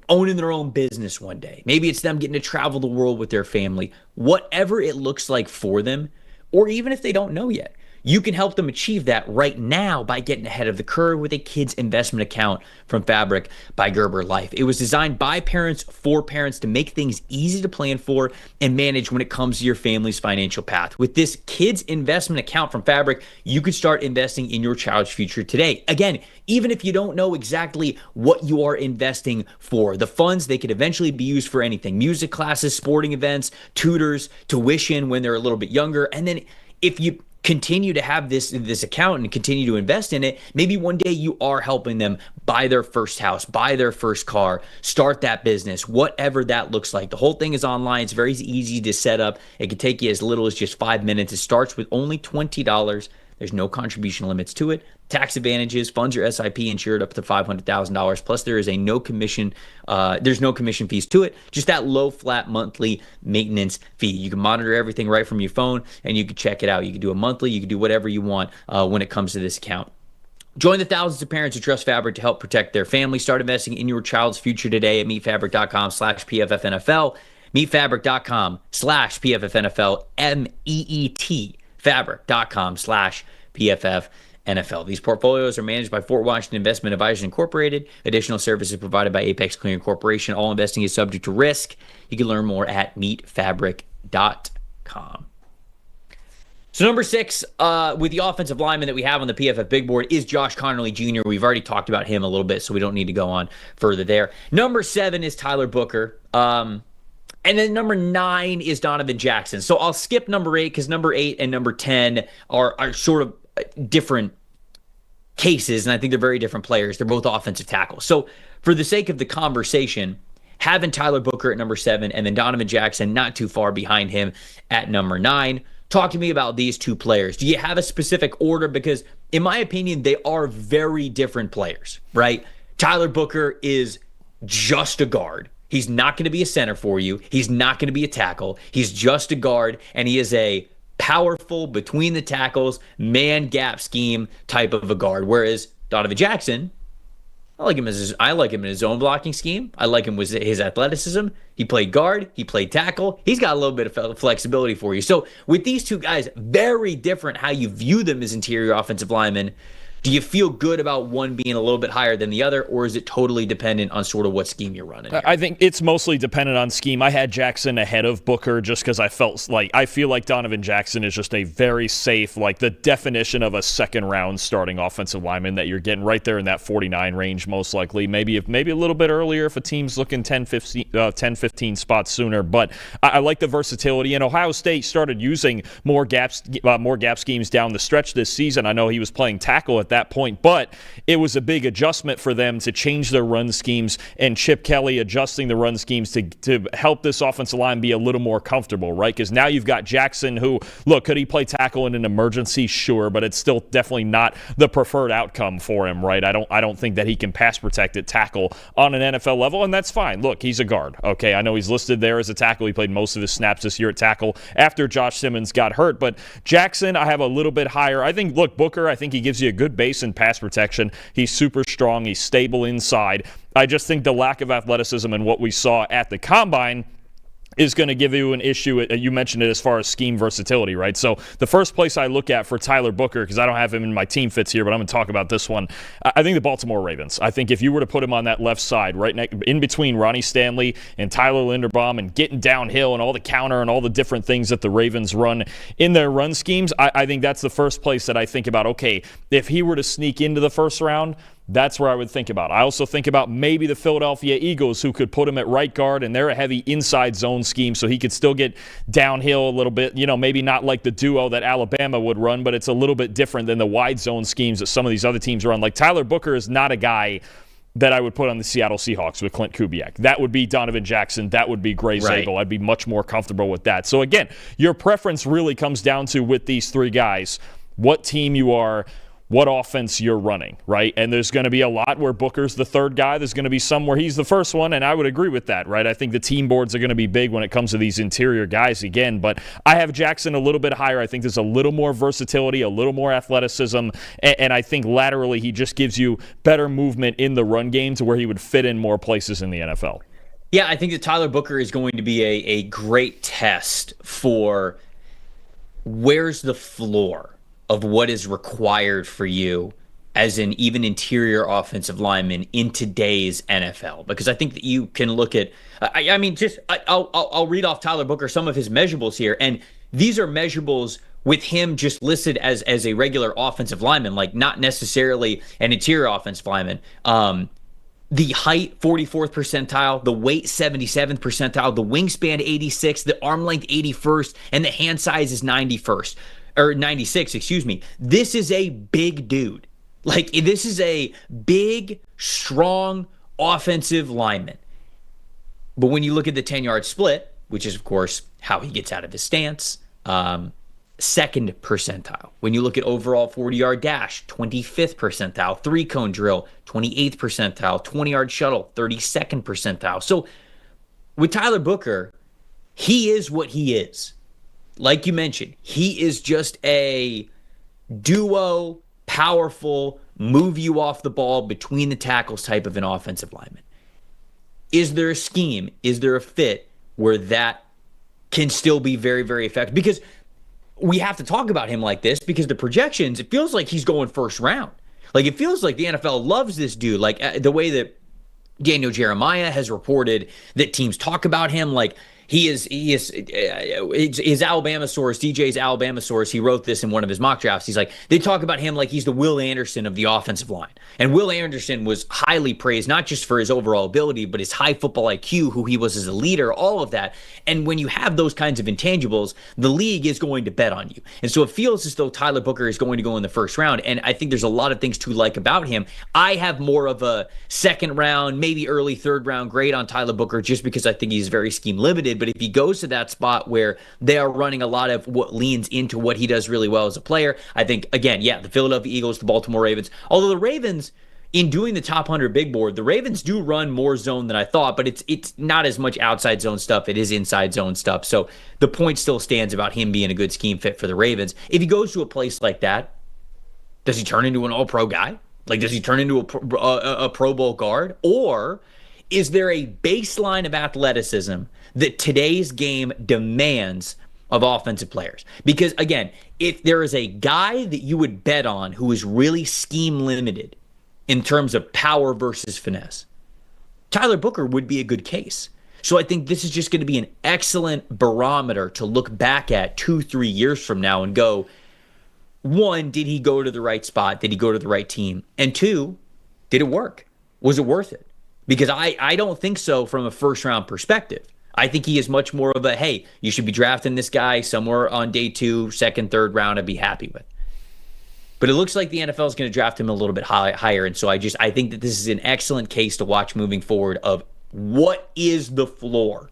owning their own business one day. Maybe it's them getting to travel the world with their family. Whatever it looks like for them, or even if they don't know yet, you can help them achieve that right now by getting ahead of the curve with a kids investment account from Fabric by Gerber Life. It was designed by parents for parents to make things easy to plan for and manage when it comes to your family's financial path. With this kids investment account from Fabric, you could start investing in your child's future today. Again, even if you don't know exactly what you are investing for, the funds, they could eventually be used for anything: music classes, sporting events, tutors, tuition when they're a little bit younger. And then if you continue to have this account and continue to invest in it, maybe one day you are helping them buy their first house, buy their first car, start that business, whatever that looks like. The whole thing is online. It's very easy to set up. It can take you as little as just 5 minutes. It starts with only $20. There's no contribution limits to it. Tax advantages, funds your SIP insured up to $500,000. Plus, there is no commission fees to it. Just that low, flat monthly maintenance fee. You can monitor everything right from your phone, and you can check it out. You can do a monthly. You can do whatever you want when it comes to this account. Join the thousands of parents who trust Fabric to help protect their family. Start investing in your child's future today at meetfabric.com/PFFNFL. Meetfabric.com/PFFNFL. MEET. Fabric.com/PFFNFL. NFL. These portfolios are managed by Fort Washington Investment Advisors Incorporated. Additional services provided by Apex Clearing Corporation. All investing is subject to risk. You can learn more at meetfabric.com. So number 6, with the offensive lineman that we have on the PFF Big Board is Josh Connerly Jr. We've already talked about him a little bit, so we don't need to go on further there. Number 7 is Tyler Booker. And then number 9 is Donovan Jackson. So I'll skip number 8 because number 8 and number 10 are sort of different cases, and I think they're very different players. They're both offensive tackles. So for the sake of the conversation, having Tyler Booker at number 7 and then Donovan Jackson not too far behind him at number 9. Talk to me about these two players. Do you have a specific order? Because in my opinion, they are very different players, right? Tyler Booker is just a guard. He's not going to be a center for you. He's not going to be a tackle. He's just a guard, and he is a powerful, between the tackles, man gap scheme type of a guard. Whereas Donovan Jackson, I like him in his zone blocking scheme. I like him with his athleticism. He played guard. He played tackle. He's got a little bit of flexibility for you. So with these two guys, very different how you view them as interior offensive linemen. Do you feel good about one being a little bit higher than the other, or is it totally dependent on sort of what scheme you're running here? I think it's mostly dependent on scheme. I had Jackson ahead of Booker just because I feel like Donovan Jackson is just a very safe, like the definition of a second-round starting offensive lineman that you're getting right there in that 49 range most likely. Maybe a little bit earlier if a team's looking 10, 15 spots sooner. But I like the versatility. And Ohio State started using more gap schemes down the stretch this season. I know he was playing tackle at that point, but it was a big adjustment for them to change their run schemes, and Chip Kelly adjusting the run schemes to help this offensive line be a little more comfortable, right? Because now you've got Jackson who, look, could he play tackle in an emergency? Sure, but it's still definitely not the preferred outcome for him, right? I don't think that he can pass protect at tackle on an NFL level, and that's fine. Look, he's a guard, okay? I know he's listed there as a tackle. He played most of his snaps this year at tackle after Josh Simmons got hurt, but Jackson I have a little bit higher. I think, look, Booker, I think he gives you a good base in pass protection. He's super strong. He's stable inside. I just think the lack of athleticism and what we saw at the Combine is going to give you an issue. You mentioned it as far as scheme versatility, right? So the first place I look at for Tyler Booker, because I don't have him in my team fits here, but I'm going to talk about this one. I think the Baltimore Ravens. I think if you were to put him on that left side, right in between Ronnie Stanley and Tyler Linderbaum and getting downhill and all the counter and all the different things that the Ravens run in their run schemes, I think that's the first place that I think about, okay, if he were to sneak into the first round, that's where I would think about. I also think about maybe the Philadelphia Eagles, who could put him at right guard, and they're a heavy inside zone scheme, so he could still get downhill a little bit. You know, maybe not like the duo that Alabama would run, but it's a little bit different than the wide zone schemes that some of these other teams run. Like Tyler Booker is not a guy that I would put on the Seattle Seahawks with Clint Kubiak. That would be Donovan Jackson. That would be Gray Zabel. Right. I'd be much more comfortable with that. So again, your preference really comes down to, with these three guys, what team you are, what offense you're running, right? And there's going to be a lot where Booker's the third guy. There's going to be some where he's the first one, and I would agree with that, right? I think the team boards are going to be big when it comes to these interior guys again, but I have Jackson a little bit higher. I think there's a little more versatility, a little more athleticism, and I think laterally he just gives you better movement in the run game to where he would fit in more places in the NFL. Yeah, I think that Tyler Booker is going to be a great test for where's the floor of what is required for you as an even interior offensive lineman in today's NFL. Because I think that you can look at, I'll read off Tyler Booker some of his measurables here, and these are measurables with him just listed as a regular offensive lineman, like not necessarily an interior offensive lineman. The height, 44th percentile, the weight, 77th percentile, the wingspan, 86th, the arm length, 81st, and the hand size is 91st. Or 96, excuse me. This is a big dude. Like, this is a big, strong offensive lineman. But when you look at the 10-yard split, which is, of course, how he gets out of his stance, second percentile. When you look at overall 40-yard dash, 25th percentile. Three-cone drill, 28th percentile. 20-yard shuttle, 32nd percentile. So with Tyler Booker, he is what he is. Like you mentioned, he is just a duo, powerful, move you off the ball between the tackles type of an offensive lineman. Is there a scheme? Is there a fit where that can still be very, very effective? Because we have to talk about him like this because the projections, it feels like he's going first round. Like, it feels like the NFL loves this dude. Like, the way that Daniel Jeremiah has reported that teams talk about him, like, he is his Alabama source, DJ's Alabama source. He wrote this in one of his mock drafts. He's like, they talk about him like he's the Will Anderson of the offensive line. And Will Anderson was highly praised, not just for his overall ability, but his high football IQ, who he was as a leader, all of that. And when you have those kinds of intangibles, the league is going to bet on you. And so it feels as though Tyler Booker is going to go in the first round. And I think there's a lot of things to like about him. I have more of a second round, maybe early third round grade on Tyler Booker just because I think he's very scheme limited. But if he goes to that spot where they are running a lot of what leans into what he does really well as a player, I think, again, yeah, the Philadelphia Eagles, the Baltimore Ravens, although the Ravens, in doing the top 100 big board, the Ravens do run more zone than I thought, but it's not as much outside zone stuff. It is inside zone stuff. So the point still stands about him being a good scheme fit for the Ravens. If he goes to a place like that, does he turn into an all-pro guy? Like, does he turn into a Pro Bowl guard? Or is there a baseline of athleticism that today's game demands of offensive players? Because, again, if there is a guy that you would bet on who is really scheme limited in terms of power versus finesse, Tyler Booker would be a good case. So I think this is just going to be an excellent barometer to look back at 2-3 years from now and go, one, did he go to the right spot? Did he go to the right team? And two, did it work? Was it worth it? Because I don't think so from a first-round perspective. I think he is much more of a, hey, you should be drafting this guy somewhere on day 2, second, third round, I'd be happy with. But it looks like the NFL is going to draft him a little bit higher. And so I think that this is an excellent case to watch moving forward of what is the floor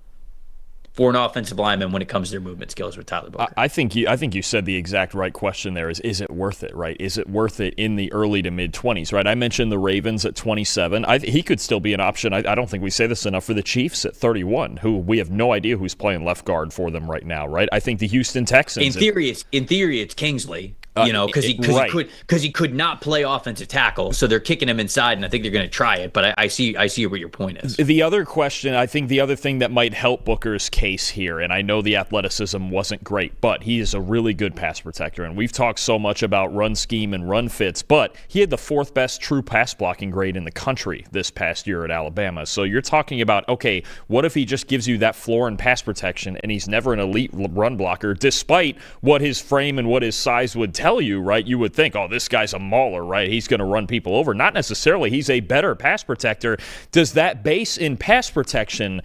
for an offensive lineman when it comes to their movement skills with Tyler Booker. I think you said the exact right question there is it worth it, right? Is it worth it in the early to mid-20s, right? I mentioned the Ravens at 27. He could still be an option. I don't think we say this enough for the Chiefs at 31, who we have no idea who's playing left guard for them right now, right? I think the Houston Texans. In theory, it's Kingsley. Because he could not play offensive tackle, so they're kicking him inside, and I think they're going to try it. But I see what your point is. The other question, I think the other thing that might help Booker's case here, and I know the athleticism wasn't great, but he is a really good pass protector, and we've talked so much about run scheme and run fits, but he had the 4th best true pass blocking grade in the country this past year at Alabama. So you're talking about, okay, what if he just gives you that floor and pass protection, and he's never an elite run blocker, despite what his frame and what his size would tell you, right? You would think, oh, this guy's a mauler, right? He's going to run people over. Not necessarily. He's a better pass protector. Does that base in pass protection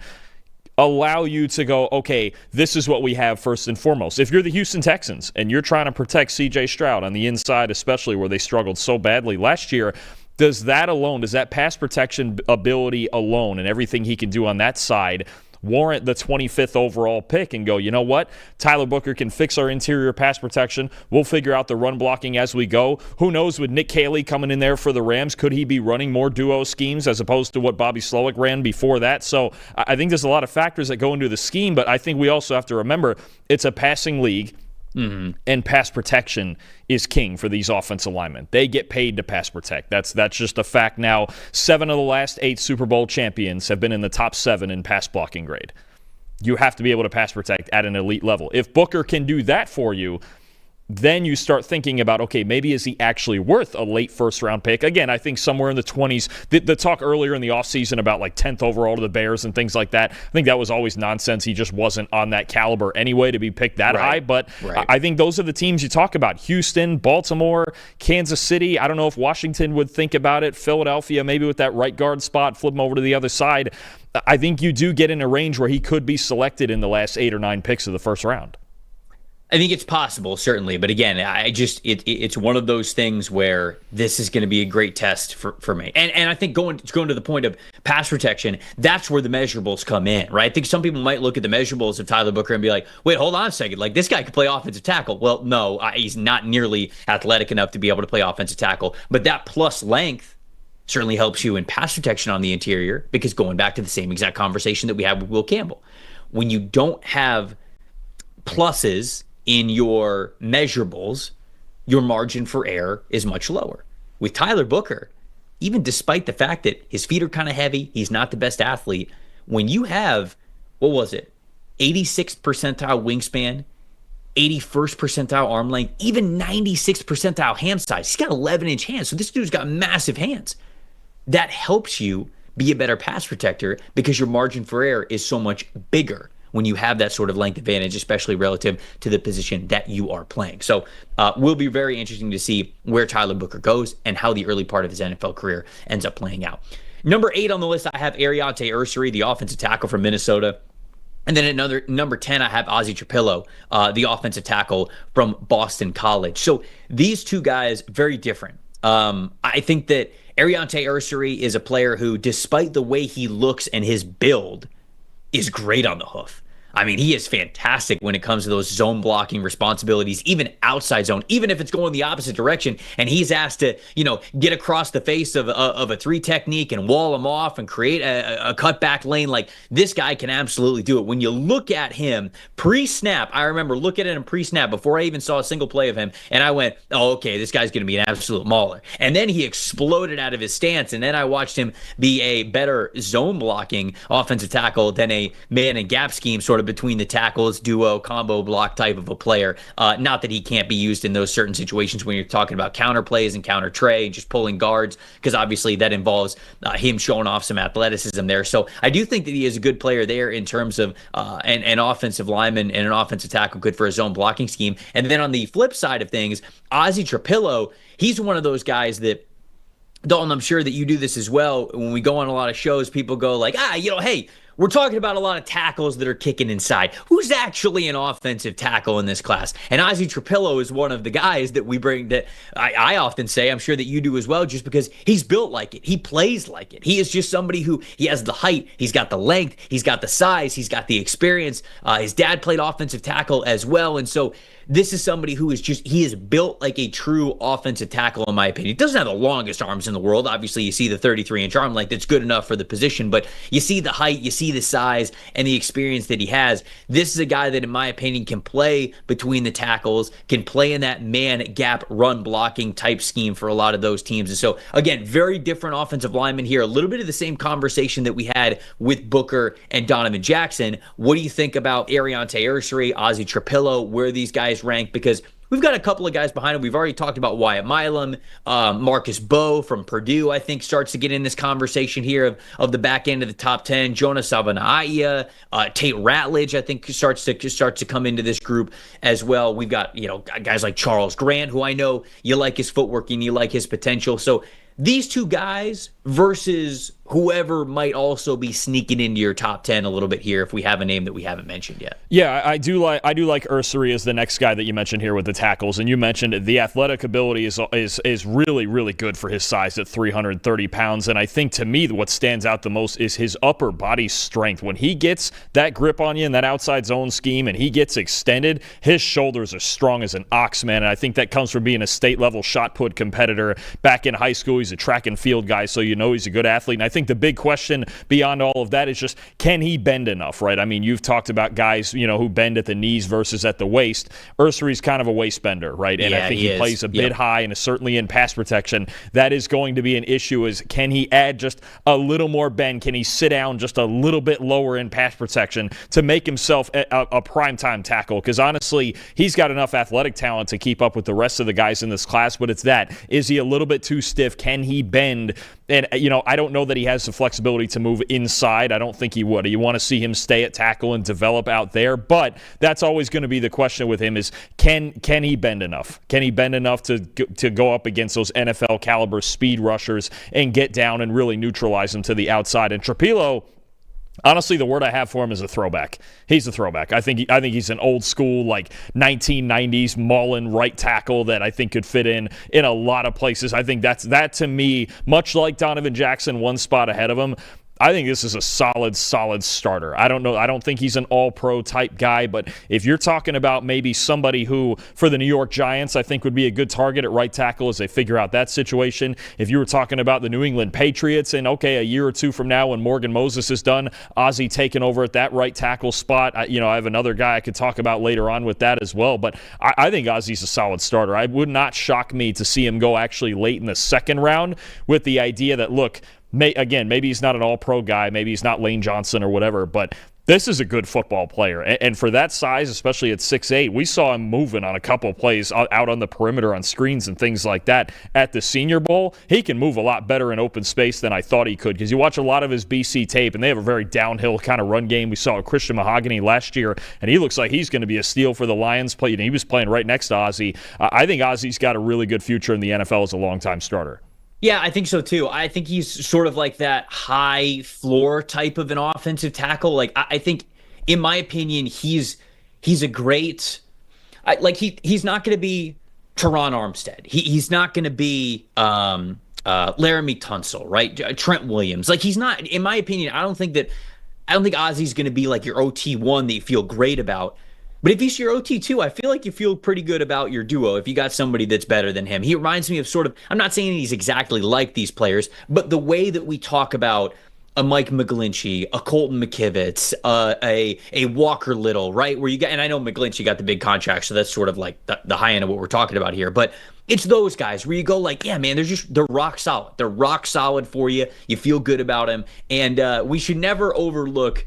allow you to go, okay, this is what we have first and foremost? If you're the Houston Texans and you're trying to protect C.J. Stroud on the inside, especially where they struggled so badly last year, does that pass protection ability alone and everything he can do on that side warrant the 25th overall pick and go, you know what? Tyler Booker can fix our interior pass protection. We'll figure out the run blocking as we go. Who knows with Nick Caley coming in there for the Rams, could he be running more duo schemes as opposed to what Bobby Slowick ran before that? So I think there's a lot of factors that go into the scheme, but I think we also have to remember it's a passing league. Mm-hmm. And pass protection is king for these offensive linemen. They get paid to pass protect. That's just a fact now. 7 of the last 8 Super Bowl champions have been in the top 7 in pass blocking grade. You have to be able to pass protect at an elite level. If Booker can do that for you, then you start thinking about, okay, maybe is he actually worth a late first-round pick? Again, I think somewhere in the 20s. The talk earlier in the offseason about like 10th overall to the Bears and things like that, I think that was always nonsense. He just wasn't on that caliber anyway to be picked that high. But I think those are the teams you talk about. Houston, Baltimore, Kansas City. I don't know if Washington would think about it. Philadelphia, maybe with that right guard spot, flip him over to the other side. I think you do get in a range where he could be selected in the last 8 or 9 picks of the first round. I think it's possible, certainly. But again, it's one of those things where this is going to be a great test for me. And I think going to the point of pass protection, that's where the measurables come in, right? I think some people might look at the measurables of Tyler Booker and be like, wait, hold on a second. Like, this guy could play offensive tackle. Well, no, he's not nearly athletic enough to be able to play offensive tackle. But that plus length certainly helps you in pass protection on the interior, because going back to the same exact conversation that we had with Will Campbell, when you don't have pluses in your measurables, your margin for error is much lower. With Tyler Booker, even despite the fact that his feet are kind of heavy, he's not the best athlete, when you have, 86th percentile wingspan, 81st percentile arm length, even 96th percentile hand size. He's got 11-inch hands, so this dude's got massive hands. That helps you be a better pass protector because your margin for error is so much bigger when you have that sort of length advantage, especially relative to the position that you are playing. So will be very interesting to see where Tyler Booker goes and how the early part of his NFL career ends up playing out. Number 8 on the list, I have Ariante Ursary, the offensive tackle from Minnesota. And then at number 10, I have Ozzie Trapillo, the offensive tackle from Boston College. So these two guys, very different. I think that Ariante Ursary is a player who, despite the way he looks and his build, is great on the hoof. I mean, he is fantastic when it comes to those zone blocking responsibilities, even outside zone, even if it's going the opposite direction and he's asked to, get across the face of a 3 technique and wall him off and create a cutback lane. Like, this guy can absolutely do it. When you look at him pre-snap, I remember looking at him pre-snap before I even saw a single play of him, and I went, oh, okay, this guy's going to be an absolute mauler. And then he exploded out of his stance, and then I watched him be a better zone blocking offensive tackle than a man and gap scheme sort of between the tackles, duo, combo block type of a player. Not that he can't be used in those certain situations when you're talking about counter plays and counter tray and just pulling guards, because obviously that involves him showing off some athleticism there. So I do think that he is a good player there in terms of an offensive lineman and an offensive tackle good for his own blocking scheme. And then on the flip side of things, Ozzie Trapillo, he's one of those guys that, Dalton, I'm sure that you do this as well. When we go on a lot of shows, people go like, hey, we're talking about a lot of tackles that are kicking inside. Who's actually an offensive tackle in this class? And Ozzie Trapillo is one of the guys that we bring that I often say, I'm sure that you do as well, just because he's built like it. He plays like it. He is just somebody who, he has the height, he's got the length, he's got the size, he's got the experience. His dad played offensive tackle as well. And so this is somebody who is he is built like a true offensive tackle, in my opinion. He doesn't have the longest arms in the world. Obviously, you see the 33-inch arm length. That's good enough for the position, but you see the height, you see the size, and the experience that he has. This is a guy that, in my opinion, can play between the tackles, can play in that man gap run blocking type scheme for a lot of those teams. And so, again, very different offensive lineman here. A little bit of the same conversation that we had with Booker and Donovan Jackson. What do you think about Ariante Ursary, Ozzie Trapillo, where these guys rank? Because we've got a couple of guys behind him. We've already talked about Wyatt Milam. Marcus Bowe from Purdue, I think, starts to get in this conversation here of the back end of the top 10. Jonah Savanaia, Tate Ratledge, I think, starts to come into this group as well. We've got, guys like Charles Grant, who I know you like his footwork and you like his potential. So these two guys versus whoever might also be sneaking into your top 10 a little bit here, if we have a name that we haven't mentioned yet. Yeah, I do like Ursary as the next guy that you mentioned here with the tackles, and you mentioned the athletic ability is really, really good for his size at 330 pounds, and I think to me what stands out the most is his upper body strength. When he gets that grip on you in that outside zone scheme and he gets extended, his shoulders are strong as an ox, man, and I think that comes from being a state-level shot put competitor back in high school. He's a track and field guy, so he's a good athlete, and I think the big question beyond all of that is just, can he bend enough, right? I mean, you've talked about guys, who bend at the knees versus at the waist. Ursary's kind of a waist bender, right? And I think he plays a bit high, and is certainly in pass protection. That is going to be an issue, is can he add just a little more bend? Can he sit down just a little bit lower in pass protection to make himself a primetime tackle? Because honestly, he's got enough athletic talent to keep up with the rest of the guys in this class, but it's that. Is he a little bit too stiff? Can he bend? And, I don't know that he has the flexibility to move inside. I don't think he would. You want to see him stay at tackle and develop out there, but that's always going to be the question with him is, can he bend enough? Can he bend enough to go up against those NFL caliber speed rushers and get down and really neutralize them to the outside? And Trapillo, honestly, the word I have for him is a throwback. He's a throwback. I think he's an old school, like 1990s Mullen right tackle that I think could fit in a lot of places. I think that to me, much like Donovan Jackson, one spot ahead of him. I think this is a solid starter. I don't know. I don't think he's an all-pro type guy, but if you're talking about maybe somebody who, for the New York Giants, I think would be a good target at right tackle as they figure out that situation. If you were talking about the New England Patriots and, a year or two from now when Morgan Moses is done, Ozzie taking over at that right tackle spot, I have another guy I could talk about later on with that as well, but I think Ozzie's a solid starter. It would not shock me to see him go actually late in the second round with the idea that, look, maybe he's not an all-pro guy. Maybe he's not Lane Johnson or whatever, but This is a good football player. And for that size, especially at 6'8", we saw him moving on a couple plays out on the perimeter on screens and things like that. At the Senior Bowl, he can move a lot better in open space than I thought he could, because you watch a lot of his BC tape, and they have a very downhill kind of run game. We saw Christian Mahogany last year, and he looks like he's going to be a steal for the Lions. He was playing right next to Ozzie. I think Ozzie's got a really good future in the NFL as a long-time starter. Yeah, I think so too. I think he's sort of like that high floor type of an offensive tackle. Like I think, in my opinion, he's a great. He's not going to be Teron Armstead. He's not going to be Laramie Tunsil, right? Trent Williams. Like he's not. In my opinion, I don't think Ozzie's going to be like your OT1 that you feel great about. But if he's your OT2, I feel like you feel pretty good about your duo if you got somebody that's better than him. He reminds me of sort of, I'm not saying he's exactly like these players, but the way that we talk about a Mike McGlinchey, a Colton McKivitz, a Walker Little, right? Where you got, and I know McGlinchey got the big contract, so that's sort of like the high end of what we're talking about here. But it's those guys where you go like, yeah, man, they're rock solid. They're rock solid for you. You feel good about them. And we should never overlook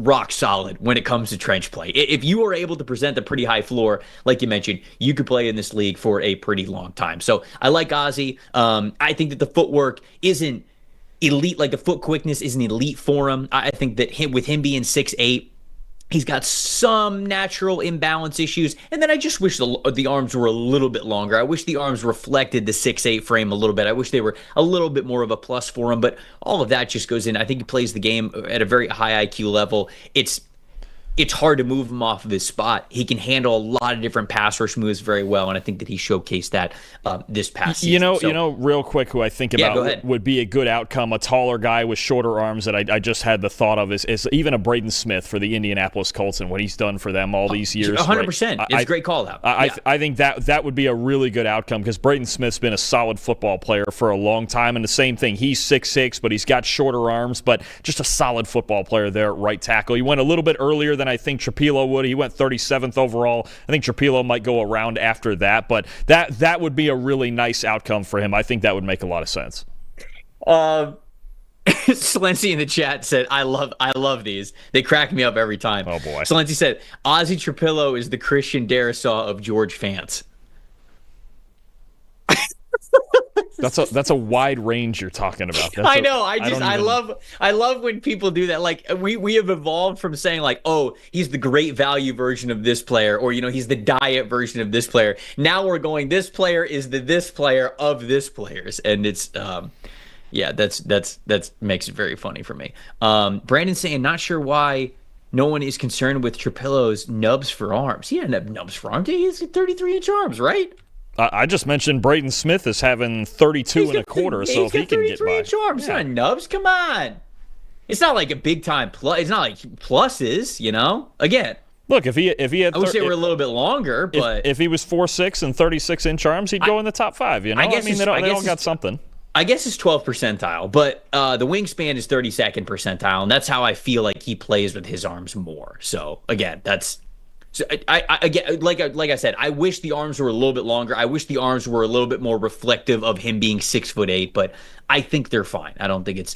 rock solid when it comes to trench play. If you are able to present a pretty high floor, like you mentioned, you could play in this league for a pretty long time. So I like Ozzie. I think that the footwork isn't elite, like the foot quickness isn't elite for him. I think that with him being 6'8", he's got some natural imbalance issues. And then I just wish the arms were a little bit longer. I wish the arms reflected the 6'8" frame a little bit. I wish they were a little bit more of a plus for him. But all of that just goes in. I think he plays the game at a very high IQ level. It's hard to move him off of his spot. He can handle a lot of different pass rush moves very well, and I think that he showcased that this past season. You know, real quick, who I think about would be a good outcome, a taller guy with shorter arms that I just had the thought of is even a Braden Smith for the Indianapolis Colts and what he's done for them all these years. 100%. Right? It's a great call out. I think that would be a really good outcome, because Braden Smith's been a solid football player for a long time, and the same thing. He's 6'6", but he's got shorter arms, but just a solid football player there at right tackle. He went a little bit earlier than I think Trapilo would. He went 37th overall. I think Trapilo might go around after that, but that would be a really nice outcome for him. I think that would make a lot of sense. Slency in the chat said, I love these. They crack me up every time. Oh, boy. Slency said, Ozzie Trapilo is the Christian Darrisaw of George Fants. That's a wide range you're talking about. I know. I love when people do that. Like we have evolved from saying like, oh, he's the great value version of this player, or he's the diet version of this player. Now we're going, this player is this player of this players, and it's that makes it very funny for me. Brandon's saying, not sure why no one is concerned with Trapilo's nubs for arms. He didn't have nubs for arms. He has 33-inch arms, right? I just mentioned Braden Smith is having 32 and a quarter, so if he can get by. 33-inch arms, not nubs. Come on. It's not like a big-time plus. It's not like pluses, Again. Look, if he had... I wish they were a little bit longer, but... If he was 4'6" and 36-inch arms, he'd go in the top 5, They all got something. I guess it's 12th percentile, but the wingspan is 32nd percentile, and that's how I feel like he plays with his arms more. So, again, that's... So again, like I said, I wish the arms were a little bit longer. I wish the arms were a little bit more reflective of him being 6'8", but I think they're fine. I don't think it's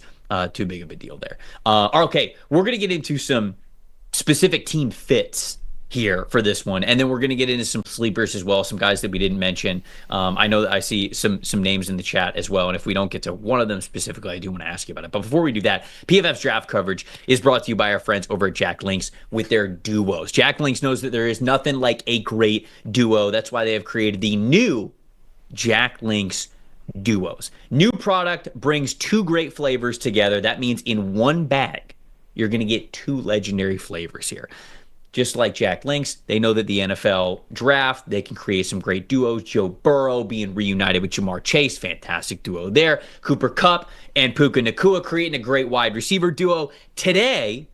too big of a deal there. Okay, we're gonna get into some specific team fits here for this one, and then we're going to get into some sleepers as well, some guys that we didn't mention. I know that I see some names in the chat as well, and if we don't get to one of them specifically, I do want to ask you about it. But before we do that, PFF's draft coverage is brought to you by our friends over at Jack Links with their duos. Jack Links knows that there is nothing like a great duo. That's why they have created the new Jack Links duos. New product brings two great flavors together. That means in one bag, you're going to get two legendary flavors here. Just like Jack Links, they know that the NFL draft, they can create some great duos. Joe Burrow being reunited with Jamar Chase, fantastic duo there. Cooper Kupp and Puka Nacua creating a great wide receiver duo. Today,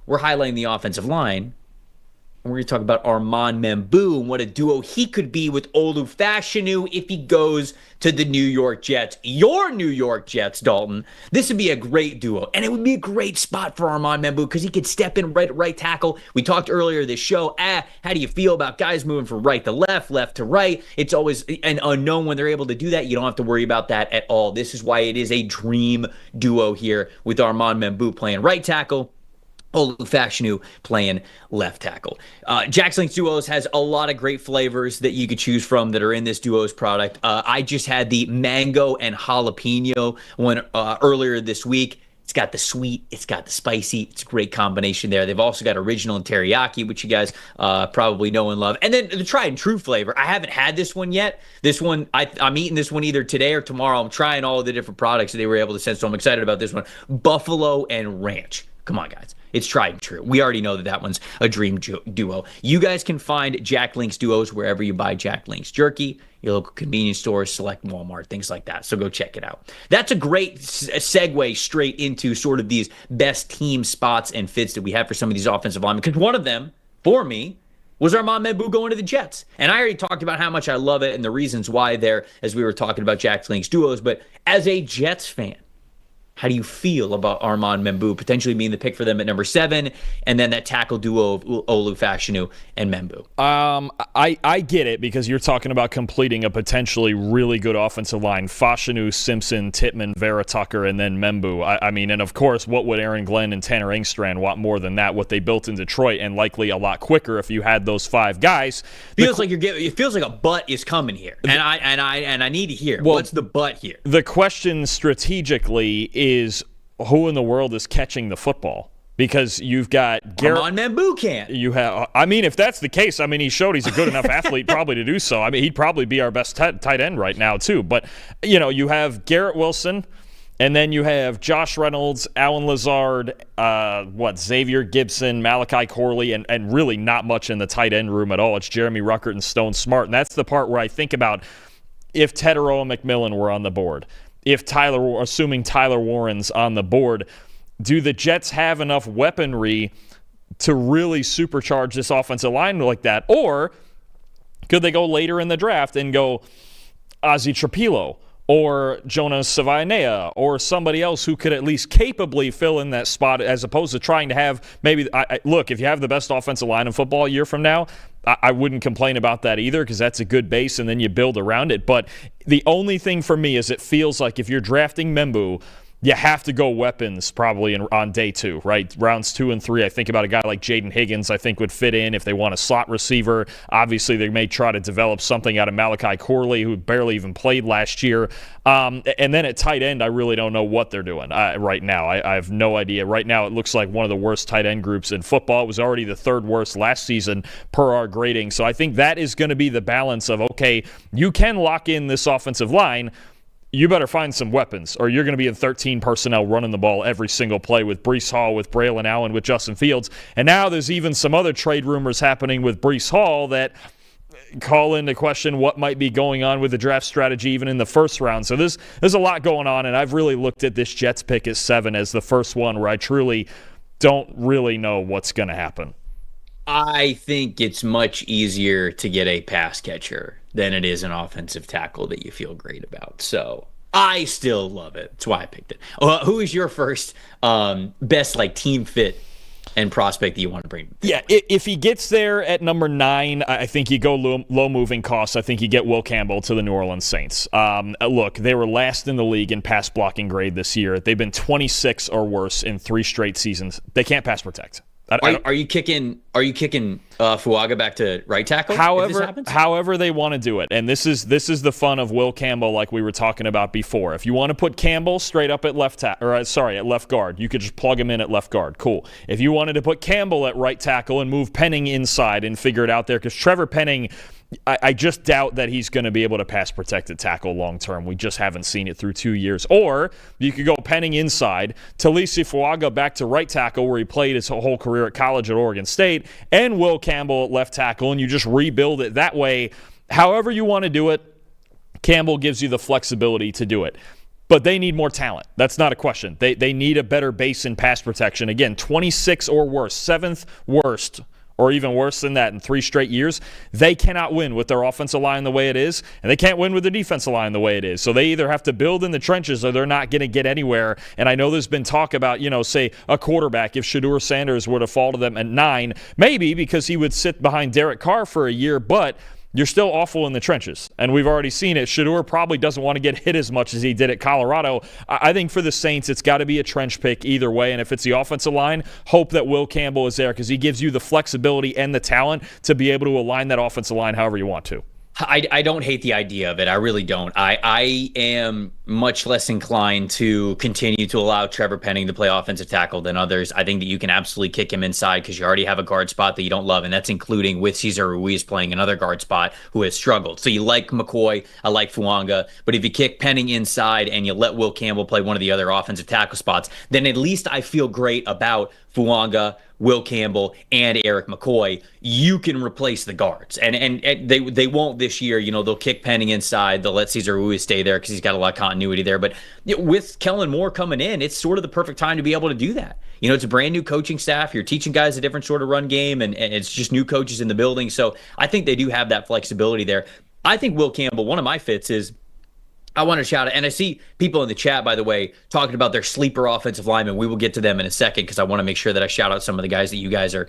we're highlighting the offensive line. And we're going to talk about Armand Membou and what a duo he could be with Olu Fashanu if he goes to the New York Jets. Your New York Jets, Dalton. This would be a great duo. And it would be a great spot for Armand Membou because he could step in right tackle. We talked earlier this show, how do you feel about guys moving from right to left to right? It's always an unknown when they're able to do that. You don't have to worry about that at all. This is why it is a dream duo here with Armand Membou playing right tackle Olufashinu playing left tackle. Jax Link's Duos has a lot of great flavors that you could choose from that are in this Duos product. I just had the mango and jalapeno one earlier this week. It's got the sweet, it's got the spicy. It's a great combination there. They've also got original and teriyaki, which you guys probably know and love. And then the tried and true flavor. I haven't had this one yet. This one, I'm eating this one either today or tomorrow. I'm trying all of the different products that they were able to send, so I'm excited about this one. Buffalo and ranch. Come on, guys. It's tried and true. We already know that one's a dream duo. You guys can find Jack Link's Duos wherever you buy Jack Link's jerky, your local convenience stores, select Walmart, things like that. So go check it out. That's a great segue straight into sort of these best team spots and fits that we have for some of these offensive linemen. Because one of them, for me, was Armand Membu going to the Jets. And I already talked about how much I love it and the reasons why there as we were talking about Jack Link's Duos. But as a Jets fan, how do you feel about Armand Membu potentially being the pick for them at number 7, and then that tackle duo of Olufashinu and Membu? I get it, because you're talking about completing a potentially really good offensive line. Fashanu, Simpson, Tittman, Vera Tucker, and then Membu. I mean, and of course, what would Aaron Glenn and Tanner Engstrand want more than that? What they built in Detroit, and likely a lot quicker if you had those 5 guys. It feels like a butt is coming here, and I need to hear what's the butt here. The question strategically is, who in the world is catching the football? Because you've got Garrett. Armand Membu can't. You have. I mean, if that's the case, I mean, he showed he's a good enough athlete probably to do so. I mean, he'd probably be our best tight end right now too. But you have Garrett Wilson, and then you have Josh Reynolds, Alan Lazard, Xavier Gibson, Malachi Corley, and really not much in the tight end room at all. It's Jeremy Ruckert and Stone Smart, and that's the part where I think about if Teteroa McMillan were on the board. Assuming Tyler Warren's on the board, do the Jets have enough weaponry to really supercharge this offensive line like that? Or could they go later in the draft and go Ozzie Trapilo or Jonas Savainea or somebody else who could at least capably fill in that spot, as opposed to trying to have maybe look, if you have the best offensive line in football a year from now, I wouldn't complain about that either, because that's a good base and then you build around it. But the only thing for me is it feels like if you're drafting Membu, you have to go weapons probably on day 2, right? Rounds 2 and 3. I think about a guy like Jaden Higgins, I think would fit in if they want a slot receiver. Obviously, they may try to develop something out of Malachi Corley, who barely even played last year. And then at tight end, I really don't know what they're doing right now. I have no idea. Right now, it looks like one of the worst tight end groups in football. It was already the 3rd worst last season per our grading. So I think that is going to be the balance of, okay, you can lock in this offensive line, you better find some weapons, or you're going to be in 13 personnel running the ball every single play with Breece Hall, with Braylon Allen, with Justin Fields. And now there's even some other trade rumors happening with Breece Hall that call into question what might be going on with the draft strategy even in the first round. So there's a lot going on, and I've really looked at this Jets pick at 7 as the first one where I truly don't really know what's going to happen. I think it's much easier to get a pass catcher than it is an offensive tackle that you feel great about. So I still love it. That's why I picked it. Who is your first best team fit and prospect that you want to bring? Yeah, if he gets there at number 9, I think you go low moving costs. I think you get Will Campbell to the New Orleans Saints. Look, they were last in the league in pass blocking grade this year. They've been 26 or worse in 3 straight seasons. They can't pass protect. Are you kicking Fuaga back to right tackle? However they want to do it, and this is the fun of Will Campbell, like we were talking about before. If you want to put Campbell straight up at at left guard, you could just plug him in at left guard. Cool. If you wanted to put Campbell at right tackle and move Penning inside and figure it out there, because Trevor Penning, I just doubt that he's going to be able to pass protected tackle long term. We just haven't seen it through 2 years. Or you could go Penning inside, Talisi Fuaga back to right tackle where he played his whole career at college at Oregon State, and Will Campbell at left tackle, and you just rebuild it that way. However you want to do it, Campbell gives you the flexibility to do it. But they need more talent. That's not a question. They need a better base in pass protection. Again, 26 or worse, 7th worst, or even worse than that in 3 straight years. They cannot win with their offensive line the way it is, and they can't win with their defensive line the way it is. So they either have to build in the trenches or they're not going to get anywhere. And I know there's been talk about, say a quarterback, if Shedeur Sanders were to fall to them at 9, maybe because he would sit behind Derek Carr for a year, but you're still awful in the trenches. And we've already seen it. Shedeur probably doesn't want to get hit as much as he did at Colorado. I think for the Saints, it's got to be a trench pick either way. And if it's the offensive line, hope that Will Campbell is there because he gives you the flexibility and the talent to be able to align that offensive line however you want to. I don't hate the idea of it. I really don't. I am much less inclined to continue to allow Trevor Penning to play offensive tackle than others. I think that you can absolutely kick him inside because you already have a guard spot that you don't love, and that's including with Cesar Ruiz playing another guard spot who has struggled. So you like McCoy, I like Fuanga, but if you kick Penning inside and you let Will Campbell play one of the other offensive tackle spots, then at least I feel great about Fuanga, Will Campbell, and Eric McCoy. You can replace the guards, and they won't this year. They'll kick Penning inside. They'll let Cesar Ruiz stay there because he's got a lot of continuity there. But with Kellen Moore coming in, it's sort of the perfect time to be able to do that. It's a brand new coaching staff. You're teaching guys a different sort of run game, and it's just new coaches in the building. So I think they do have that flexibility there. I think Will Campbell, one of my fits is, I want to shout out, and I see people in the chat, by the way, talking about their sleeper offensive linemen. We will get to them in a second because I want to make sure that I shout out some of the guys that you guys are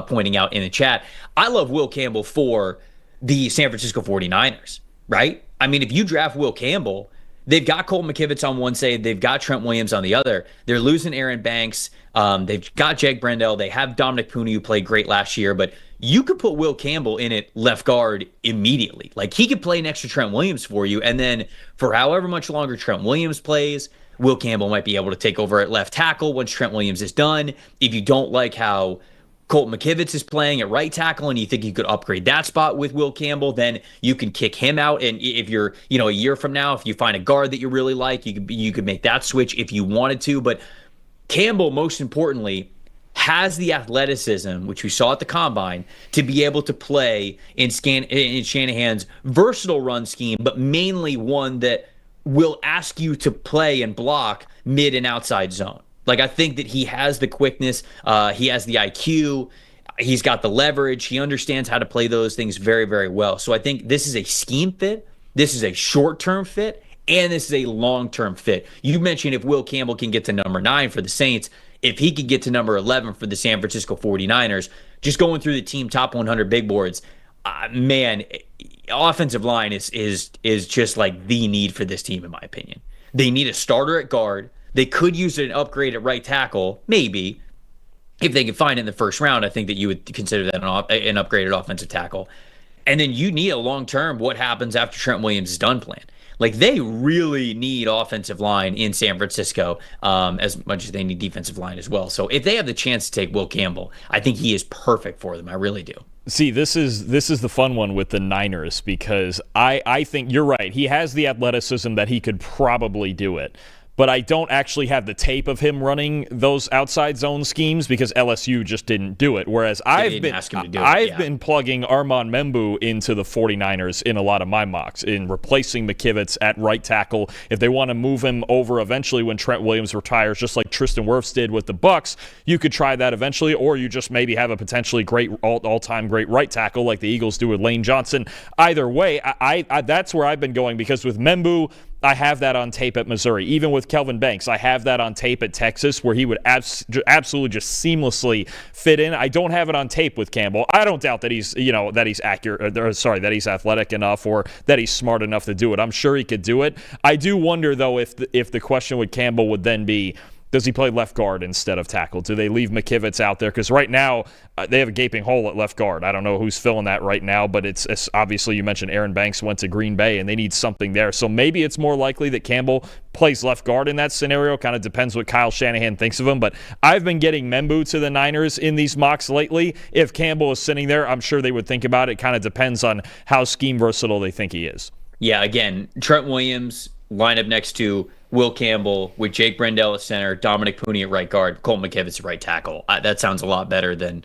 pointing out in the chat. I love Will Campbell for the San Francisco 49ers, right? I mean, if you draft Will Campbell, they've got Colt McKivitz on one side, they've got Trent Williams on the other. They're losing Aaron Banks. They've got Jake Brendel. They have Dominic Puni, who played great last year, but you could put Will Campbell in at left guard immediately. Like, he could play next to Trent Williams for you, and then for however much longer Trent Williams plays, Will Campbell might be able to take over at left tackle once Trent Williams is done. If you don't like how Colt McKivitz is playing at right tackle and you think you could upgrade that spot with Will Campbell, then you can kick him out. And if you're, a year from now, if you find a guard that you really like, you could make that switch if you wanted to. But Campbell, most importantly, has the athleticism, which we saw at the Combine, to be able to play in Shanahan's versatile run scheme, but mainly one that will ask you to play and block mid and outside zone. Like, I think that he has the quickness, he has the IQ, he's got the leverage, he understands how to play those things very, very well. So I think this is a scheme fit, this is a short-term fit, and this is a long-term fit. You mentioned if Will Campbell can get to number 9 for the Saints, if he could get to number 11 for the San Francisco 49ers, just going through the team top 100 big boards, man, offensive line is just like the need for this team, in my opinion. They need a starter at guard. They could use an upgrade at right tackle, maybe. If they could find it in the first round, I think that you would consider that an upgraded offensive tackle. And then you need a long-term what happens after Trent Williams is done plan. Like, they really need offensive line in San Francisco as much as they need defensive line as well. So if they have the chance to take Will Campbell, I think he is perfect for them. I really do. See, this is the fun one with the Niners because I think you're right. He has the athleticism that he could probably do it. But I don't actually have the tape of him running those outside zone schemes because LSU just didn't do it. Whereas I've been plugging Armand Membu into the 49ers in a lot of my mocks, in replacing McKivitz at right tackle. If they want to move him over eventually when Trent Williams retires, just like Tristan Wirfs did with the Bucks, you could try that eventually, or you just maybe have a potentially great all-time great right tackle like the Eagles do with Lane Johnson. Either way, I that's where I've been going because with Membu, I have that on tape at Missouri. Even with Kelvin Banks, I have that on tape at Texas where he would absolutely just seamlessly fit in. I don't have it on tape with Campbell. I don't doubt that he's accurate, that he's athletic enough or that he's smart enough to do it. I'm sure he could do it. I do wonder, though, if the question with Campbell would then be, does he play left guard instead of tackle? Do they leave McKivitz out there? Because right now, they have a gaping hole at left guard. I don't know who's filling that right now, but it's obviously you mentioned Aaron Banks went to Green Bay, and they need something there. So maybe it's more likely that Campbell plays left guard in that scenario. Kind of depends what Kyle Shanahan thinks of him. But I've been getting Membu to the Niners in these mocks lately. If Campbell is sitting there, I'm sure they would think about it. Kind of depends on how scheme versatile they think he is. Yeah, again, Trent Williams line up next to Will Campbell with Jake Brendel at center, Dominic Puni at right guard, Colt McKivitz at right tackle. That sounds a lot better than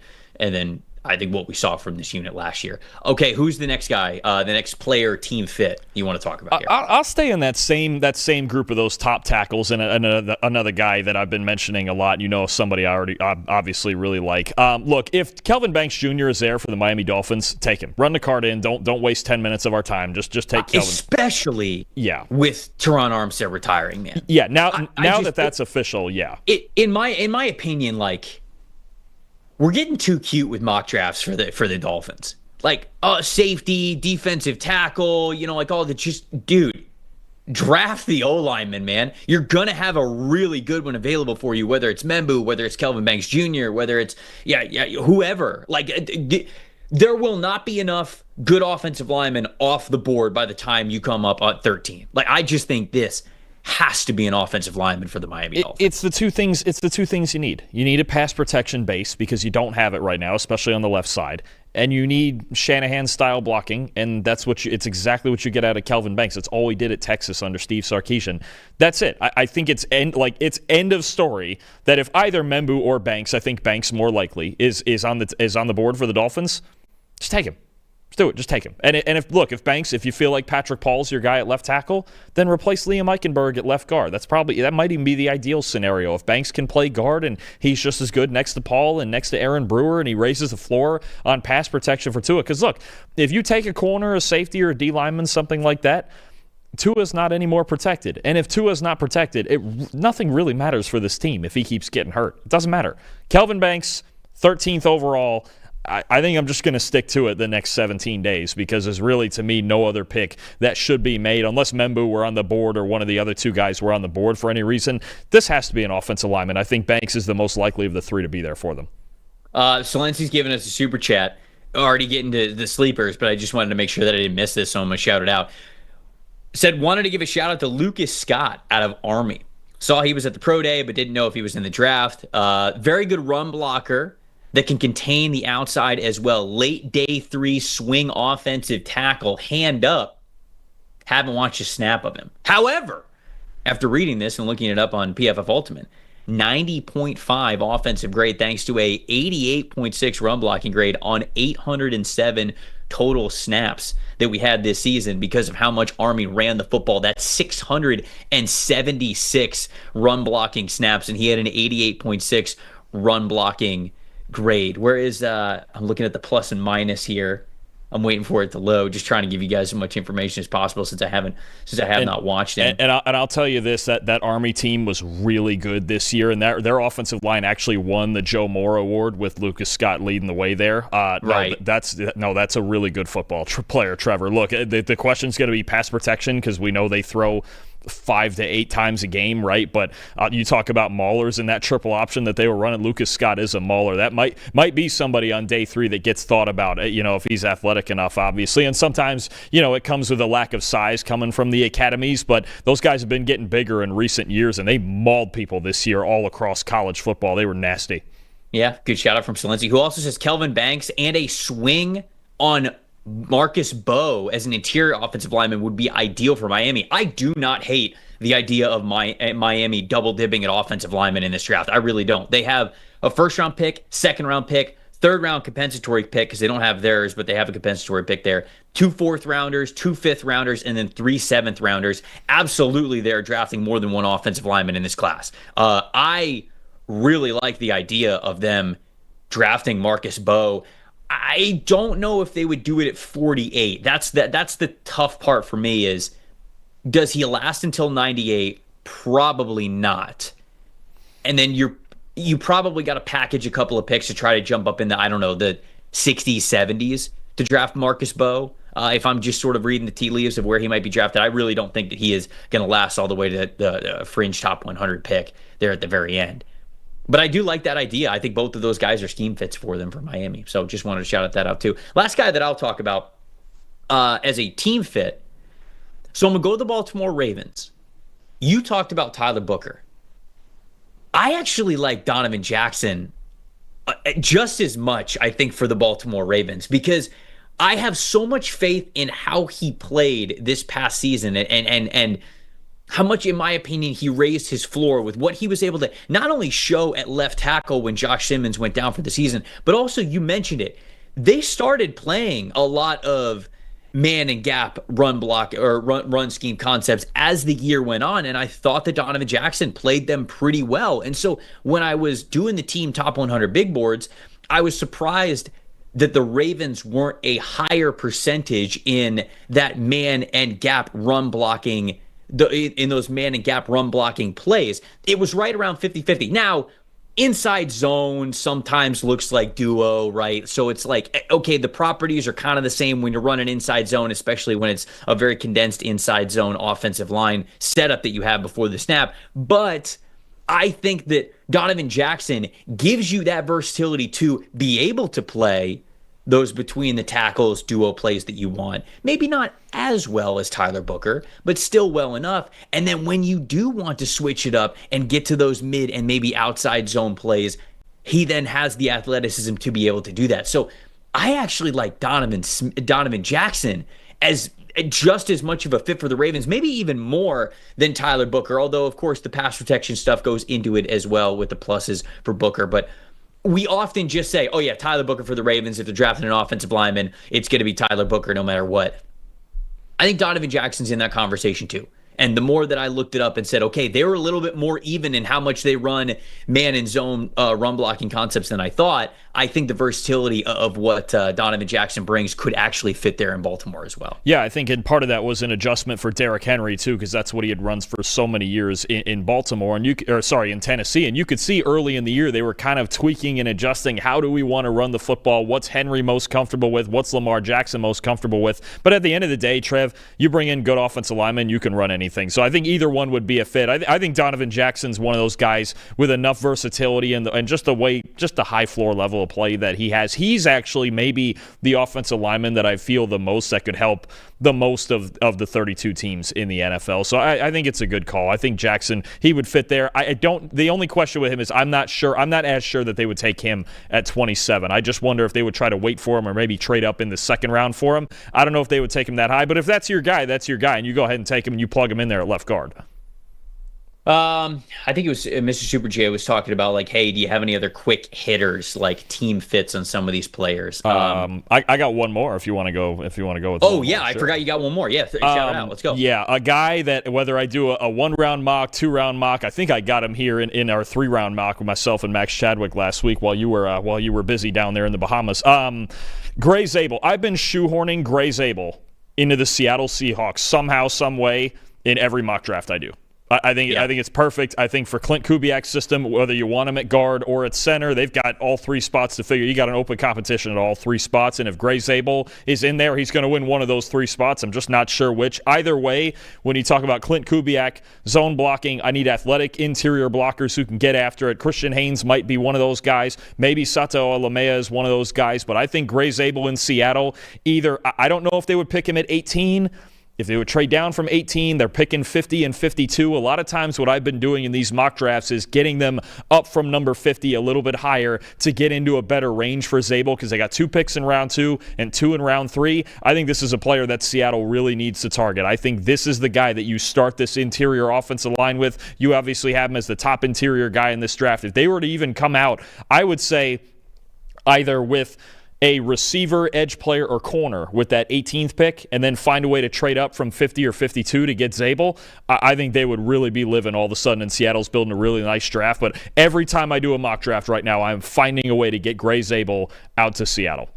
I think what we saw from this unit last year. Okay, who's the next guy, the next player team fit you want to talk about here? I'll stay in that same group of those top tackles and another guy that I've been mentioning a lot. Somebody I already obviously really like. Look, if Kelvin Banks Jr. is there for the Miami Dolphins, take him. Run the card in. Don't waste 10 minutes of our time. Just take Kelvin. Especially with Teron Armstead retiring, man. Yeah, now that's official, yeah. In my opinion, like, we're getting too cute with mock drafts for the Dolphins. like safety, defensive tackle, like all the dude, draft the O-lineman, man. You're going to have a really good one available for you, whether it's Membu, whether it's Kelvin Banks Jr., whether it's, whoever. Like, there will not be enough good offensive linemen off the board by the time you come up at 13. Like, I just think this has to be an offensive lineman for the Miami Dolphins. It's the two things you need. You need a pass protection base because you don't have it right now, especially on the left side. And you need Shanahan-style blocking, and it's exactly what you get out of Kelvin Banks. It's all he did at Texas under Steve Sarkisian. That's it. I think it's end of story that if either Membu or Banks, I think Banks more likely, is on the board for the Dolphins, just take him. Just do it. Just take him. And if Banks, if you feel like Patrick Paul's your guy at left tackle, then replace Liam Eichenberg at left guard. That might even be the ideal scenario. If Banks can play guard and he's just as good next to Paul and next to Aaron Brewer and he raises the floor on pass protection for Tua. Because look, if you take a corner, a safety, or a D lineman, something like that, Tua's not any more protected. And if Tua's not protected, nothing really matters for this team if he keeps getting hurt. It doesn't matter. Kelvin Banks, 13th overall. I think I'm just going to stick to it the next 17 days because there's really, to me, no other pick that should be made unless Membu were on the board or one of the other two guys were on the board for any reason. This has to be an offensive lineman. I think Banks is the most likely of the three to be there for them. Solensi's giving us a super chat. Already getting to the sleepers, but I just wanted to make sure that I didn't miss this, so I'm going to shout it out. Said, wanted to give a shout out to Lucas Scott out of Army. Saw he was at the pro day, but didn't know if he was in the draft. Very good run blocker that can contain the outside as well. Late day 3 swing offensive tackle, hand up. Haven't watched a snap of him. However, after reading this and looking it up on PFF Ultimate, 90.5 offensive grade thanks to a 88.6 run blocking grade on 807 total snaps that we had this season because of how much Army ran the football. That's 676 run blocking snaps, and he had an 88.6 run blocking grade. Whereas I'm looking at the plus and minus here. I'm waiting for it to load, just trying to give you guys as much information as possible since I have not watched it. And I'll tell you this, that Army team was really good this year, and their offensive line actually won the Joe Moore Award with Lucas Scott leading the way there. Right. That's a really good football player, Trevor. Look, the question's going to be pass protection because we know they throw 5 to 8 times a game, right? But you talk about maulers in that triple option that they were running. Lucas Scott is a mauler. That might be somebody on day 3 that gets thought about, if he's athletic enough, obviously. And sometimes, it comes with a lack of size coming from the academies, but those guys have been getting bigger in recent years, and they mauled people this year all across college football. They were nasty. Yeah, good shout out from Solensi, who also says Kelvin Banks and a swing on Marcus Bowe as an interior offensive lineman would be ideal for Miami. I do not hate the idea of Miami double dipping at offensive linemen in this draft. I really don't. They have a first-round pick, second-round pick, third-round compensatory pick because they don't have theirs, but they have a compensatory pick there. 2 4th-rounders, 2 5th-rounders, and then 3 7th-rounders. Absolutely, they're drafting more than one offensive lineman in this class. I really like the idea of them drafting Marcus Bowe. I don't know if they would do it at 48. That's the tough part for me is, does he last until 98? Probably not. And then you probably got to package a couple of picks to try to jump up in the 60s, 70s to draft Marcus Bowe. If I'm just sort of reading the tea leaves of where he might be drafted, I really don't think that he is going to last all the way to the fringe top 100 pick there at the very end. But I do like that idea. I think both of those guys are scheme fits for them for Miami. So just wanted to shout that out too. Last guy that I'll talk about as a team fit. So I'm going to go to the Baltimore Ravens. You talked about Tyler Booker. I actually like Donovan Jackson just as much, I think, for the Baltimore Ravens because I have so much faith in how he played this past season and how much, in my opinion, he raised his floor with what he was able to not only show at left tackle when Josh Simmons went down for the season, but also, you mentioned it, they started playing a lot of man and gap run block or run scheme concepts as the year went on, and I thought that Donovan Jackson played them pretty well. And so when I was doing the team top 100 big boards, I was surprised that the Ravens weren't a higher percentage in that man and gap run blocking in those man and gap run blocking plays. It was right around 50-50. Now, inside zone sometimes looks like duo, right? So it's like, okay, the properties are kind of the same when you're running inside zone, especially when it's a very condensed inside zone offensive line setup that you have before the snap. But I think that Donovan Jackson gives you that versatility to be able to play those between the tackles duo plays that you want. Maybe not as well as Tyler Booker, but still well enough. And then when you do want to switch it up and get to those mid and maybe outside zone plays, he then has the athleticism to be able to do that. So I actually like Donovan Jackson as just as much of a fit for the Ravens, maybe even more than Tyler Booker, although of course the pass protection stuff goes into it as well with the pluses for Booker. But we often just say, oh yeah, Tyler Booker for the Ravens. If they're drafting an offensive lineman, it's going to be Tyler Booker no matter what. I think Donovan Jackson's in that conversation too. And the more that I looked it up and said, okay, they were a little bit more even in how much they run man and zone run blocking concepts than I thought. I think the versatility of what Donovan Jackson brings could actually fit there in Baltimore as well. Yeah, I think part of that was an adjustment for Derrick Henry too, because that's what he had runs for so many years in Baltimore and in Tennessee. And you could see early in the year they were kind of tweaking and adjusting. How do we want to run the football? What's Henry most comfortable with? What's Lamar Jackson most comfortable with? But at the end of the day, Trev, you bring in good offensive linemen, you can run anything. So I think either one would be a fit. I think Donovan Jackson's one of those guys with enough versatility and just the high floor level of play that he has. He's actually maybe the offensive lineman that I feel the most that could help the most of the 32 teams in the NFL. So I think it's a good call. I think Jackson, he would fit there. The only question with him is I'm not as sure that they would take him at 27. I just wonder if they would try to wait for him or maybe trade up in the second round for him. I don't know if they would take him that high, but if that's your guy, that's your guy, and you go ahead and take him and you plug him in there at left guard. I think it was Mr. Super J was talking about like, hey, do you have any other quick hitters, like team fits on some of these players? I got one more if you want to go with. Oh yeah, I forgot you got one more. Yeah, shout it out. Let's go. Yeah, a guy that whether I do a 1-round mock, 2-round mock, I think I got him here in our 3-round mock with myself and Max Chadwick last week while you were busy down there in the Bahamas. Gray Zabel. I've been shoehorning Gray Zabel into the Seattle Seahawks somehow, some way in every mock draft I do. I think it's perfect. I think for Clint Kubiak's system, whether you want him at guard or at center, they've got all three spots to figure. You got an open competition at all three spots, and if Gray Zabel is in there, he's going to win one of those three spots. I'm just not sure which. Either way, when you talk about Clint Kubiak, zone blocking, I need athletic interior blockers who can get after it. Christian Haynes might be one of those guys. Maybe Sato Alamea is one of those guys, but I think Gray Zabel in Seattle, I don't know if they would pick him at 18. If they would trade down from 18, they're picking 50 and 52. A lot of times what I've been doing in these mock drafts is getting them up from number 50 a little bit higher to get into a better range for Zabel because they got 2 picks in round 2 and 2 in round 3. I think this is a player that Seattle really needs to target. I think this is the guy that you start this interior offensive line with. You obviously have him as the top interior guy in this draft. If they were to even come out, I would say either with a receiver, edge player, or corner with that 18th pick and then find a way to trade up from 50 or 52 to get Zabel, I think they would really be living all of a sudden, and Seattle's building a really nice draft. But every time I do a mock draft right now, I'm finding a way to get Gray Zabel out to Seattle.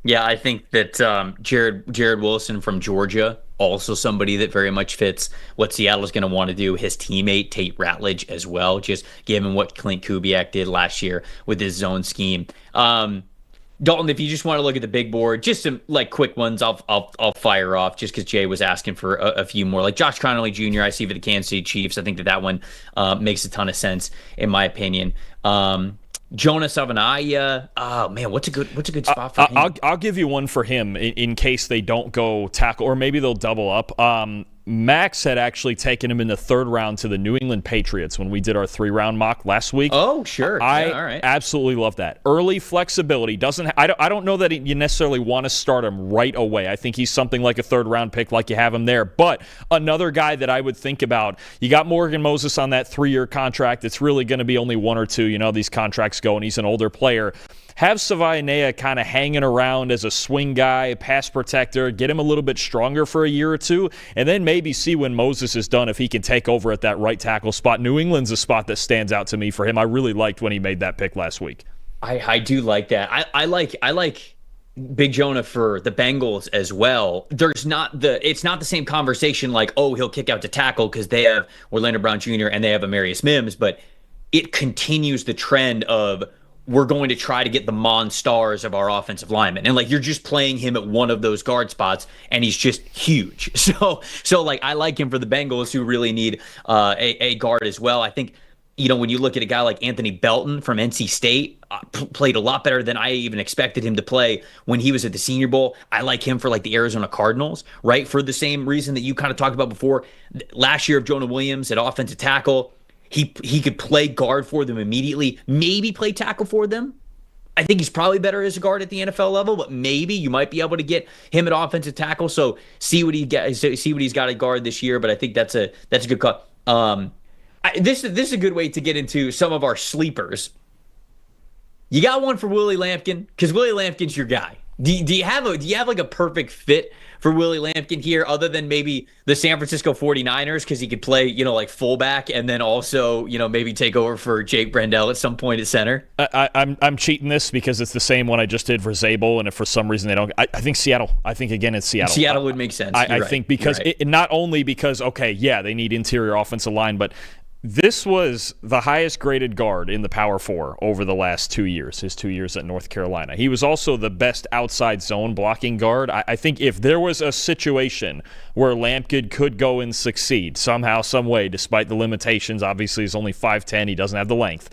Yeah, I think that Jared Wilson from Georgia, also somebody that very much fits what Seattle's going to want to do. His teammate, Tate Ratledge, as well, just given what Clint Kubiak did last year with his zone scheme. Dalton, if you just want to look at the big board, just some like quick ones, I'll fire off just because Jay was asking for a few more. Like Josh Connolly Jr., I see for the Kansas City Chiefs. I think that one makes a ton of sense in my opinion. Jonas Avanaya, oh man, what's a good spot for him? I'll give you one for him in case they don't go tackle, or maybe they'll double up. Max had actually taken him in the 3rd round to the New England Patriots when we did our 3-round mock last week. Oh, sure. I all right. absolutely love that. Early flexibility. I don't know that you necessarily want to start him right away. I think he's something like a 3rd-round pick like you have him there. But another guy that I would think about, you got Morgan Moses on that 3-year contract. It's really going to be only 1 or 2. You know, these contracts go, and he's an older player. Have Savaiinea kind of hanging around as a swing guy, pass protector, get him a little bit stronger for a year or 2, and then maybe see when Moses is done if he can take over at that right tackle spot. New England's a spot that stands out to me for him. I really liked when he made that pick last week. I do like that. I like Big Jonah for the Bengals as well. It's not the same conversation like, oh, he'll kick out to tackle because they have Orlando Brown Jr. and they have Amarius Mims, but it continues the trend of we're going to try to get the monstars of our offensive linemen. And like, you're just playing him at one of those guard spots and he's just huge. So like, I like him for the Bengals, who really need a guard as well. I think, when you look at a guy like Anthony Dalton from NC State, played a lot better than I even expected him to play when he was at the Senior Bowl. I like him for like the Arizona Cardinals, right? For the same reason that you kind of talked about before. Last year of Jonah Williams at offensive tackle, he could play guard for them immediately, maybe play tackle for them. I think he's probably better as a guard at the NFL level, but maybe you might be able to get him at offensive tackle. So see what he's got at guard this year. But I think that's a good cut. This is a good way to get into some of our sleepers. You got one for Willie Lampkin, because Willie Lampkin's your guy. Do you have like a perfect fit for Willie Lampkin here, other than maybe the San Francisco 49ers, because he could play, like fullback, and then also, maybe take over for Jake Brendel at some point at center? I'm cheating this because it's the same one I just did for Zabel, and if for some reason they don't, I think Seattle. I think again it's Seattle. Seattle would make sense. I think because not only because they need interior offensive line, but this was the highest graded guard in the Power 4 over the last 2 years, his 2 years at North Carolina. He was also the best outside zone blocking guard. I think if there was a situation where Lampkin could go and succeed somehow, some way, despite the limitations, obviously he's only 5'10", he doesn't have the length,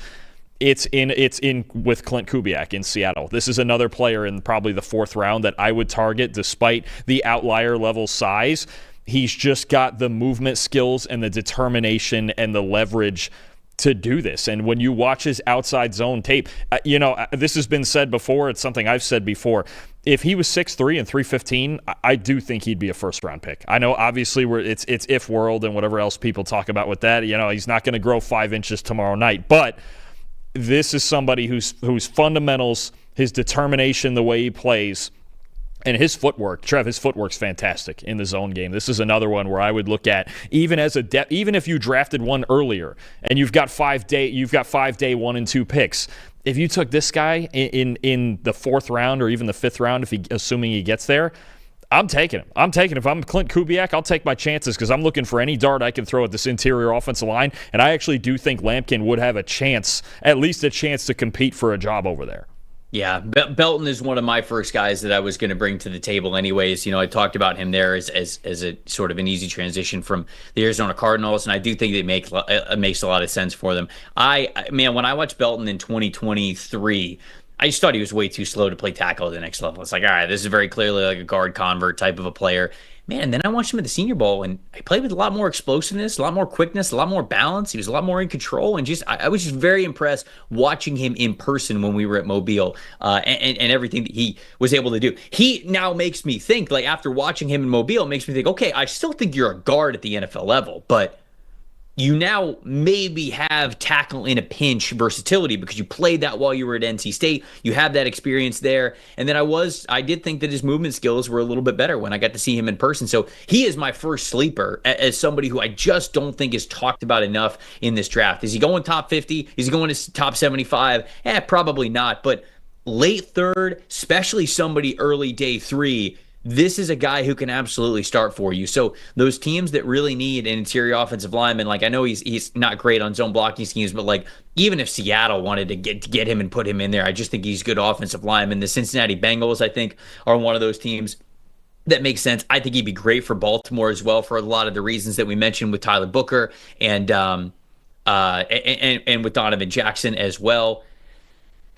it's in with Clint Kubiak in Seattle. This is another player in probably the 4th round that I would target despite the outlier level size. He's just got the movement skills and the determination and the leverage to do this. And when you watch his outside zone tape, this has been said before. It's something I've said before. If he was 6'3" and 315, I do think he'd be a first-round pick. I know, obviously, it's if world and whatever else people talk about with that. He's not going to grow 5 inches tomorrow night. But this is somebody whose fundamentals, his determination, the way he plays, and his footwork, his footwork's fantastic in the zone game. This is another one where I would look at, even as even if you drafted one earlier and you've got 5 day 1 and 2 picks. If you took this guy in the 4th round or even the 5th round, assuming he gets there, I'm taking him. If I'm Clint Kubiak, I'll take my chances because I'm looking for any dart I can throw at this interior offensive line, and I actually do think Lampkin would have at least a chance to compete for a job over there. Yeah, Belton is one of my first guys that I was going to bring to the table anyways. I talked about him there as a sort of an easy transition from the Arizona Cardinals, and I do think it makes a lot of sense for them. When I watched Belton in 2023, I just thought he was way too slow to play tackle at the next level. It's like, all right, this is very clearly like a guard convert type of a player. Man, then I watched him at the Senior Bowl, and he played with a lot more explosiveness, a lot more quickness, a lot more balance. He was a lot more in control, and I was just very impressed watching him in person when we were at Mobile, and everything that he was able to do. He now makes me think, like after watching him in Mobile, it makes me think, okay, I still think you're a guard at the NFL level, but you now maybe have tackle in a pinch versatility because you played that while you were at NC State. You have that experience there. And then I did think that his movement skills were a little bit better when I got to see him in person. So he is my first sleeper as somebody who I just don't think is talked about enough in this draft. Is he going top 50? Is he going to top 75? Probably not. But late 3rd, especially somebody early day 3, this is a guy who can absolutely start for you. So those teams that really need an interior offensive lineman, like I know he's not great on zone blocking schemes, but like even if Seattle wanted to get him and put him in there, I just think he's good offensive lineman. The Cincinnati Bengals, I think, are one of those teams that makes sense. I think he'd be great for Baltimore as well for a lot of the reasons that we mentioned with Tyler Booker and with Donovan Jackson as well.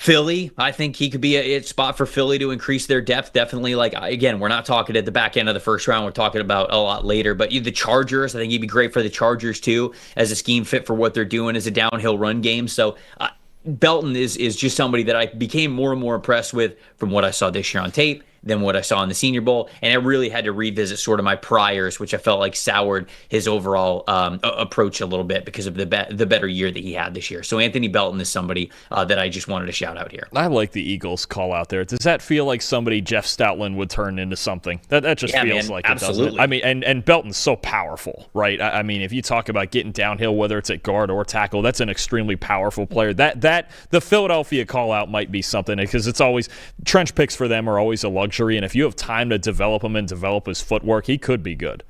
Philly, I think he could be a spot for Philly to increase their depth. Definitely, like, again, we're not talking at the back end of the 1st round. We're talking about a lot later. But the Chargers, I think he'd be great for the Chargers, too, as a scheme fit for what they're doing as a downhill run game. So Belton is just somebody that I became more and more impressed with from what I saw this year on tape than what I saw in the Senior Bowl. And I really had to revisit sort of my priors, which I felt like soured his overall approach a little bit because of the better year that he had this year. So Anthony Belton is somebody that I just wanted to shout out here. I like the Eagles call out there. Does that feel like somebody Jeff Stoutland would turn into something? That just feels like absolutely. It, doesn't it? I mean, and Belton's so powerful, right? I mean, if you talk about getting downhill, whether it's at guard or tackle, that's an extremely powerful player. That the Philadelphia call out might be something because it's always trench picks for them are always a luxury, and if you have time to develop him and develop his footwork, he could be good.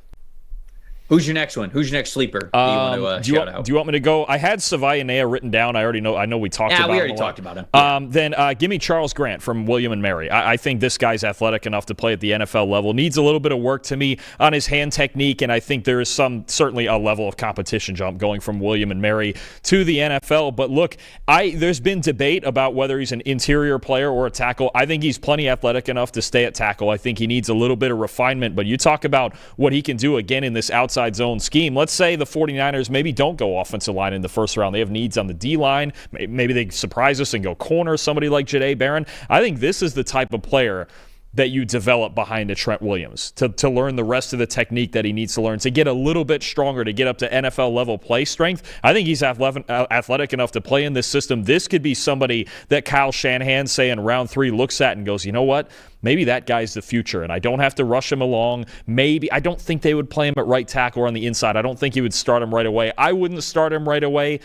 Who's your next one? Who's your next sleeper that you want to shout out? Do you want me to go? I had Savaianea written down. I know we talked about him. We already talked about him. Yeah. Then give me Charles Grant from William and Mary. I think this guy's athletic enough to play at the NFL level. Needs a little bit of work to me on his hand technique, and I think there is certainly a level of competition jump going from William and Mary to the NFL. But look, there's been debate about whether he's an interior player or a tackle. I think he's plenty athletic enough to stay at tackle. I think he needs a little bit of refinement, but you talk about what he can do again in this outside zone scheme. Let's say the 49ers maybe don't go offensive line in the first round. They have needs on the D-line. Maybe they surprise us and go corner, somebody like Jahdae Barron. I think this is the type of player that you develop behind a Trent Williams to learn the rest of the technique that he needs to learn, to get a little bit stronger, to get up to NFL level play strength. I think he's athletic enough to play in this system. This could be somebody that Kyle Shanahan, say in round 3, looks at and goes, you know what? Maybe that guy's the future, and I don't have to rush him along. Maybe I don't think they would play him at right tackle or on the inside. I don't think he would start him right away. I wouldn't start him right away.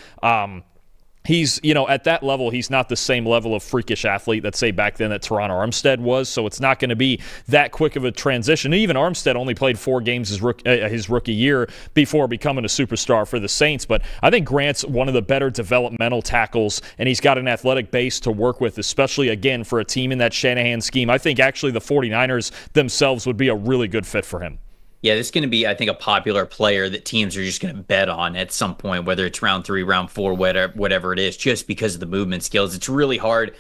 He's, at that level, he's not the same level of freakish athlete that, say, back then that Teron Armstead was, so it's not going to be that quick of a transition. Even Armstead only played 4 games his rookie year before becoming a superstar for the Saints, but I think Grant's one of the better developmental tackles, and he's got an athletic base to work with, especially, again, for a team in that Shanahan scheme. I think, actually, the 49ers themselves would be a really good fit for him. Yeah, this is going to be, I think, a popular player that teams are just going to bet on at some point, whether it's round 3, round 4, whatever it is, just because of the movement skills. It's really hard.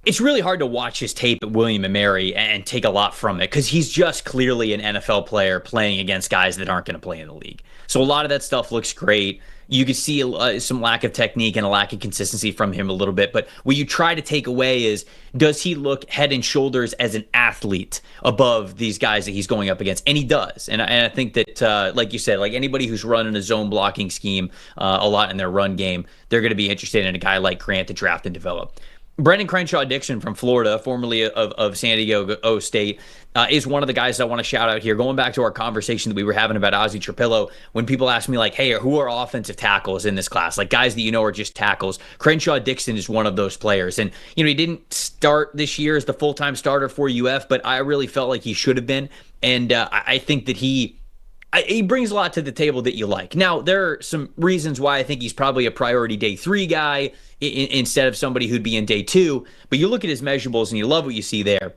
It's really hard to watch his tape at William & Mary and take a lot from it, because he's just clearly an NFL player playing against guys that aren't going to play in the league. So a lot of that stuff looks great. You can see some lack of technique and a lack of consistency from him a little bit. But what you try to take away is, does he look head and shoulders as an athlete above these guys that he's going up against? And he does. And I think that, like you said, like anybody who's running a zone blocking scheme a lot in their run game, they're going to be interested in a guy like Grant to draft and develop. Brendan Crenshaw-Dixon from Florida, formerly of San Diego State, is one of the guys I want to shout out here. Going back to our conversation that we were having about Ozzie Trapillo, when people ask me, like, hey, who are offensive tackles in this class? Like, guys that are just tackles. Crenshaw-Dixon is one of those players. And, he didn't start this year as the full-time starter for UF, but I really felt like he should have been. And I think that he brings a lot to the table that you like. Now, there are some reasons why I think he's probably a priority day 3 guy instead of somebody who'd be in day 2. But you look at his measurables and you love what you see there.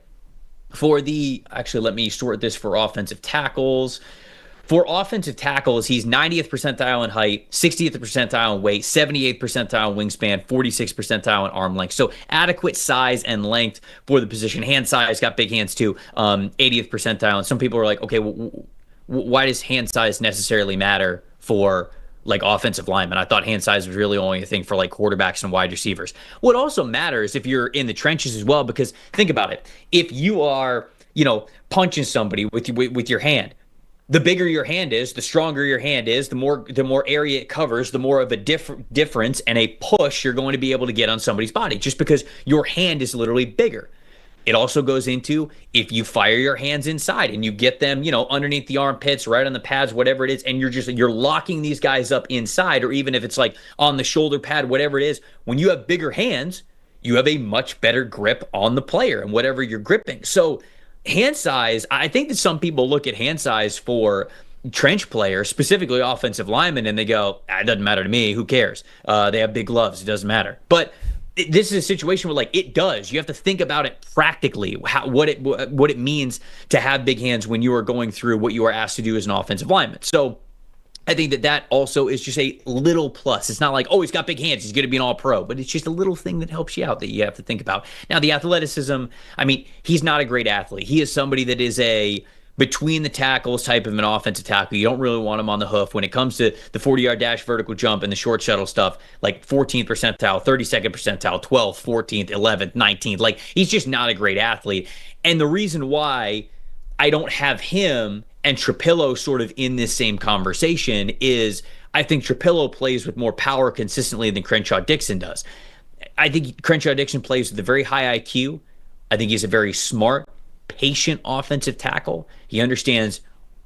Actually, let me sort this for offensive tackles. For offensive tackles, he's 90th percentile in height, 60th percentile in weight, 78th percentile in wingspan, 46th percentile in arm length. So adequate size and length for the position. Hand size, got big hands too, 80th percentile. And some people are like, okay, why does hand size necessarily matter for like offensive linemen? I thought hand size was really only a thing for like quarterbacks and wide receivers. What also matters if you're in the trenches as well, because think about it. If you are, punching somebody with your hand, the bigger your hand is, the stronger your hand is, the more area it covers, the more of a difference and a push you're going to be able to get on somebody's body, just because your hand is literally bigger. It also goes into if you fire your hands inside and you get them, underneath the armpits, right on the pads, whatever it is, and you're locking these guys up inside, or even if it's like on the shoulder pad, whatever it is, when you have bigger hands, you have a much better grip on the player and whatever you're gripping. So hand size, I think that some people look at hand size for trench players, specifically offensive linemen, and they go, it doesn't matter to me. Who cares? They have big gloves. It doesn't matter. But this is a situation where, like, it does. You have to think about it practically, what it means to have big hands when you are going through what you are asked to do as an offensive lineman. So I think that also is just a little plus. It's not like, oh, he's got big hands, he's going to be an all-pro, but it's just a little thing that helps you out that you have to think about. Now, the athleticism, he's not a great athlete. He is somebody that is a between the tackles type of an offensive tackle. You don't really want him on the hoof. When it comes to the 40-yard dash, vertical jump, and the short shuttle stuff, like 14th percentile, 32nd percentile, 12th, 14th, 11th, 19th. Like, he's just not a great athlete. And the reason why I don't have him and Trapillo sort of in this same conversation is I think Trapillo plays with more power consistently than Crenshaw-Dixon does. I think Crenshaw-Dixon plays with a very high IQ. I think he's a very smart, patient offensive tackle. He understands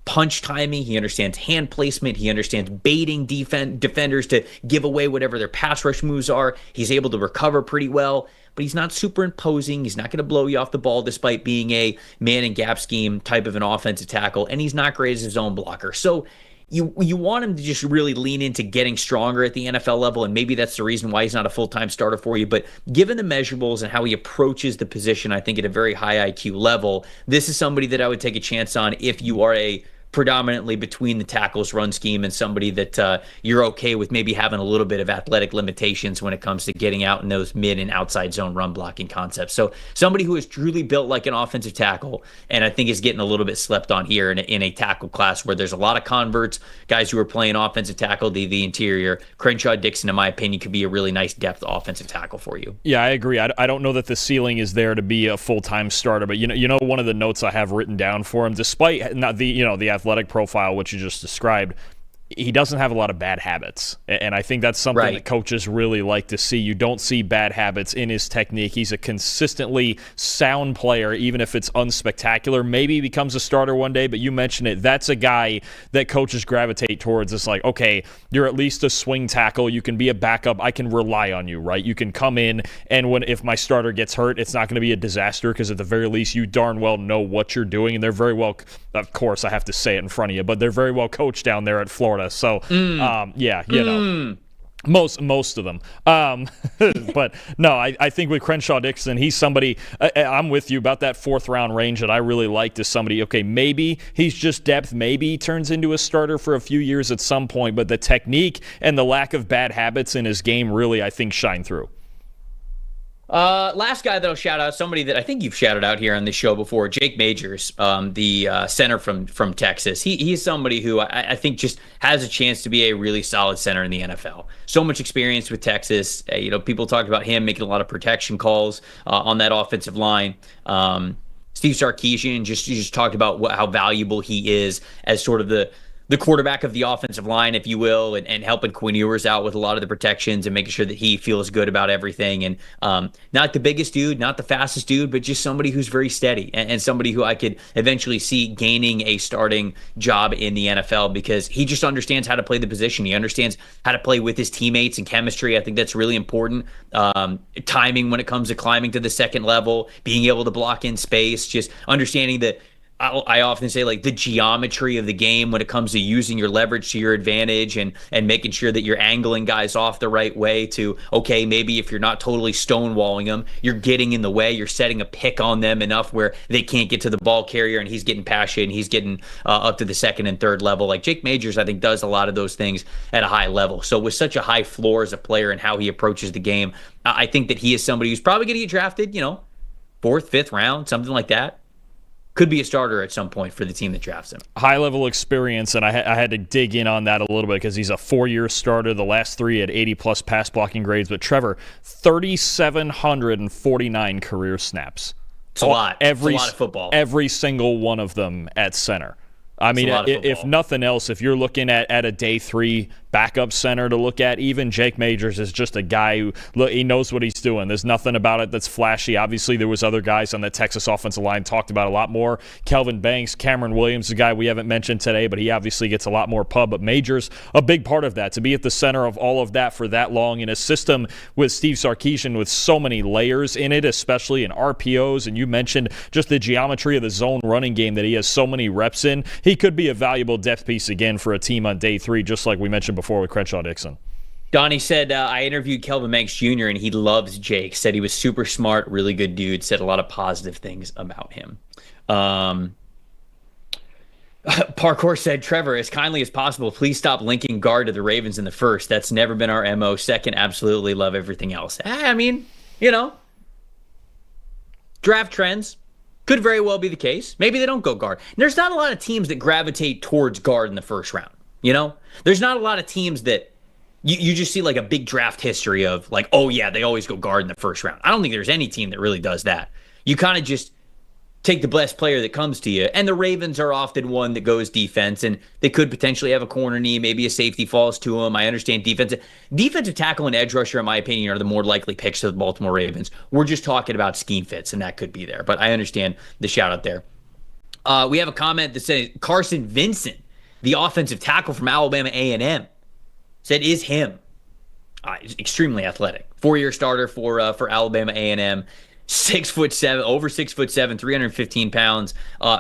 punch timing. He understands hand placement. He understands baiting defenders to give away whatever their pass rush moves are. He's able to recover pretty well, but he's not super imposing. He's not going to blow you off the ball despite being a man and gap scheme type of an offensive tackle, and he's not great as a zone blocker. So you want him to just really lean into getting stronger at the NFL level, and maybe that's the reason why he's not a full-time starter for you. But given the measurables and how he approaches the position, I think at a very high IQ level, this is somebody that I would take a chance on if you are a predominantly between the tackles run scheme and somebody that you're okay with maybe having a little bit of athletic limitations when it comes to getting out in those mid and outside zone run blocking concepts. So somebody who is truly built like an offensive tackle, and I think is getting a little bit slept on here in a tackle class where there's a lot of converts, guys who are playing offensive tackle, the interior. Crenshaw Dixon, in my opinion, could be a really nice depth offensive tackle for you. Yeah, I agree. I don't know that the ceiling is there to be a full-time starter, but you know one of the notes I have written down for him, despite not the athletic profile which you just described, he doesn't have a lot of bad habits, and I think that's something that coaches really like to see. You don't see bad habits in his technique. He's a consistently sound player, even if it's unspectacular. Maybe he becomes a starter one day, but you mentioned it. That's a guy that coaches gravitate towards. It's like, okay, you're at least a swing tackle. You can be a backup. I can rely on you, right? You can come in, and if my starter gets hurt, it's not going to be a disaster because at the very least, you darn well know what you're doing, and they're very well, of course, I have to say it in front of you, but they're very well coached down there at Florida. So, most of them. But no, I think with Crenshaw Dixon, he's somebody, I'm with you about that fourth round range that I really liked as somebody, okay, maybe he's just depth, maybe he turns into a starter for a few years at some point, but the technique and the lack of bad habits in his game really, I think, shine through. Last guy that I'll shout out, somebody that I think you've shouted out here on this show before, Jake Majors, the center from Texas. He's somebody who I think just has a chance to be a really solid center in the NFL. So much experience with Texas. People talked about him making a lot of protection calls on that offensive line. Steve Sarkisian just talked about how valuable he is as sort of the quarterback of the offensive line, if you will, and helping Quinn Ewers out with a lot of the protections and making sure that he feels good about everything. And not the biggest dude, not the fastest dude, but just somebody who's very steady and somebody who I could eventually see gaining a starting job in the NFL because he just understands how to play the position. He understands how to play with his teammates and chemistry. I think that's really important. Timing when it comes to climbing to the second level, being able to block in space, just understanding that I often say like the geometry of the game when it comes to using your leverage to your advantage and making sure that you're angling guys off the right way to, okay, maybe if you're not totally stonewalling them, you're getting in the way, you're setting a pick on them enough where they can't get to the ball carrier and he's getting past you and he's getting up to the second and third level. Like Jake Majors, I think, does a lot of those things at a high level. So with such a high floor as a player and how he approaches the game, I think that he is somebody who's probably going to get drafted, fourth, fifth round, something like that. Could be a starter at some point for the team that drafts him. High-level experience, and I had to dig in on that a little bit because he's a 4-year starter. The last 3 had 80-plus pass-blocking grades. But, Trevor, 3,749 career snaps. It's a lot. It's a lot of football. Every single one of them at center. I mean, if nothing else, if you're looking at a day 3 backup center to look at, even Jake Majors is just a guy who, look, he knows what he's doing. There's nothing about it that's flashy. Obviously, there was other guys on the Texas offensive line talked about a lot more. Kelvin Banks, Cameron Williams, a guy we haven't mentioned today, but he obviously gets a lot more pub. But Majors, a big part of that, to be at the center of all of that for that long in a system with Steve Sarkisian with so many layers in it, especially in RPOs. And you mentioned just the geometry of the zone running game that he has so many reps in. He could be a valuable depth piece again for a team on day 3, just like we mentioned before with Crenshaw Dixon. Donnie said, I interviewed Kelvin Banks Jr., and he loves Jake. Said he was super smart, really good dude. Said a lot of positive things about him. Parkour said, Trevor, as kindly as possible, please stop linking guard to the Ravens in the first. That's never been our MO. Second, absolutely love everything else. I mean, draft trends. Could very well be the case. Maybe they don't go guard. There's not a lot of teams that gravitate towards guard in the first round. There's not a lot of teams that you just see like a big draft history of like, oh yeah, they always go guard in the first round. I don't think there's any team that really does that. You kind of just take the best player that comes to you. And the Ravens are often one that goes defense, and they could potentially have a corner knee, maybe a safety falls to them. I understand defensive tackle and edge rusher, in my opinion, are the more likely picks of the Baltimore Ravens. We're just talking about scheme fits, and that could be there. But I understand the shout out there. We have a comment that says Carson Vincent, the offensive tackle from Alabama A&M, said is him. Extremely athletic. 4-year starter for Alabama A&M. 6'7", over 6'7", 315 pounds,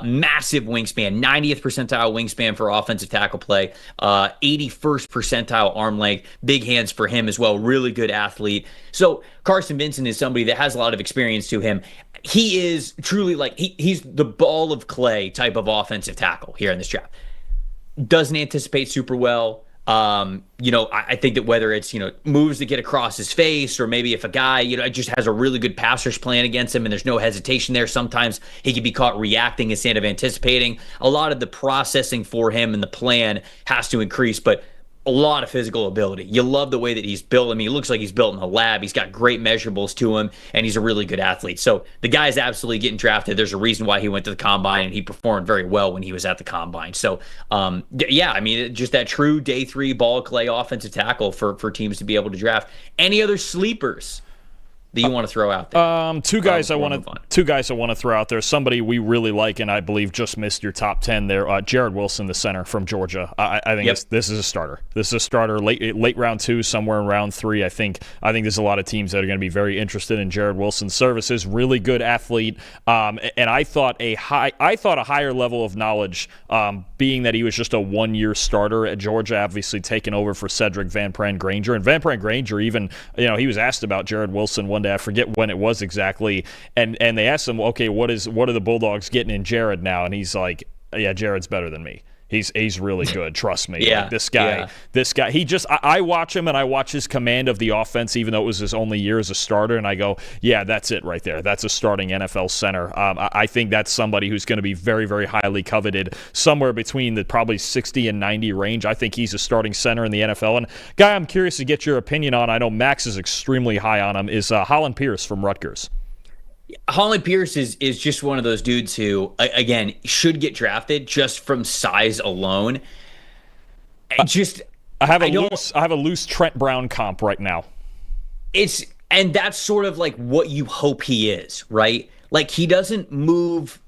massive wingspan, 90th percentile wingspan for offensive tackle play, 81st percentile arm length, big hands for him as well, really good athlete. So Carson Vincent is somebody that has a lot of experience to him. He is truly like, he's the ball of clay type of offensive tackle here in this draft. Doesn't anticipate super well. I think that whether it's, moves that get across his face, or maybe if a guy, just has a really good pass rush plan against him and there's no hesitation there, sometimes he can be caught reacting instead of anticipating. A lot of the processing for him and the plan has to increase, but a lot of physical ability. You love the way that he's built. I mean, he looks like he's built in a lab. He's got great measurables to him, and he's a really good athlete. So the guy's absolutely getting drafted. There's a reason why he went to the combine, and he performed very well when he was at the combine. So, just that true day 3 ball clay offensive tackle for teams to be able to draft. Any other sleepers that you want to throw out there? Two guys I want to throw out there. Somebody we really like, and I believe just missed your top 10 there. Jared Wilson, the center from Georgia. I think this is a starter. This is a starter late round 2, somewhere in round 3. I think there's a lot of teams that are going to be very interested in Jared Wilson's services. Really good athlete, and I thought a higher level of knowledge, being that he was just a 1-year starter at Georgia, obviously taking over for Cedric Van Pran Granger. And Van Pran Granger even, he was asked about Jared Wilson one day. I forget when it was exactly, and they asked him, okay, what are the Bulldogs getting in Jared now? And he's like, yeah, Jared's better than me. He's really good. Trust me. Yeah. Like, this guy. He just, I watch him and I watch his command of the offense, even though it was his only year as a starter, and I go, yeah, that's it right there. That's a starting NFL center. I think that's somebody who's going to be very, very highly coveted, somewhere between the probably 60 and 90 range. I think he's a starting center in the NFL. And guy I'm curious to get your opinion on, I know Max is extremely high on him, is Holland Pierce from Rutgers. Holland Pierce is just one of those dudes who, again, should get drafted just from size alone. I have a loose Trent Brown comp right now. And that's sort of like what you hope he is, right? Like, he doesn't move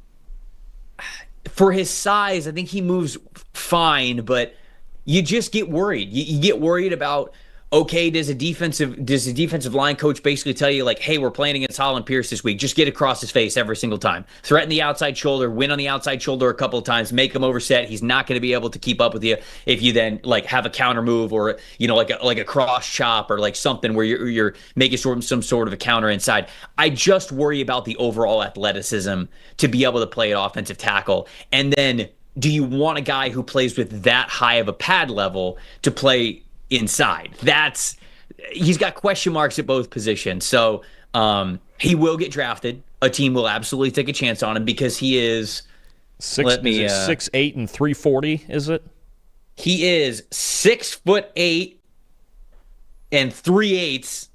for his size. I think he moves fine, but you just get worried. You get worried about, okay, does a defensive line coach basically tell you, like, hey, we're playing against Holland Pierce this week, just get across his face every single time, threaten the outside shoulder, win on the outside shoulder a couple of times, make him overset. He's not going to be able to keep up with you if you then like have a counter move, or like a cross chop, or like something where you're making some sort of a counter inside. I just worry about the overall athleticism to be able to play at offensive tackle. And then, do you want a guy who plays with that high of a pad level to play inside? He's got question marks at both positions. So he will get drafted. A team will absolutely take a chance on him because he is 6'8" and 340, is it? He is 6'8" and 3/8,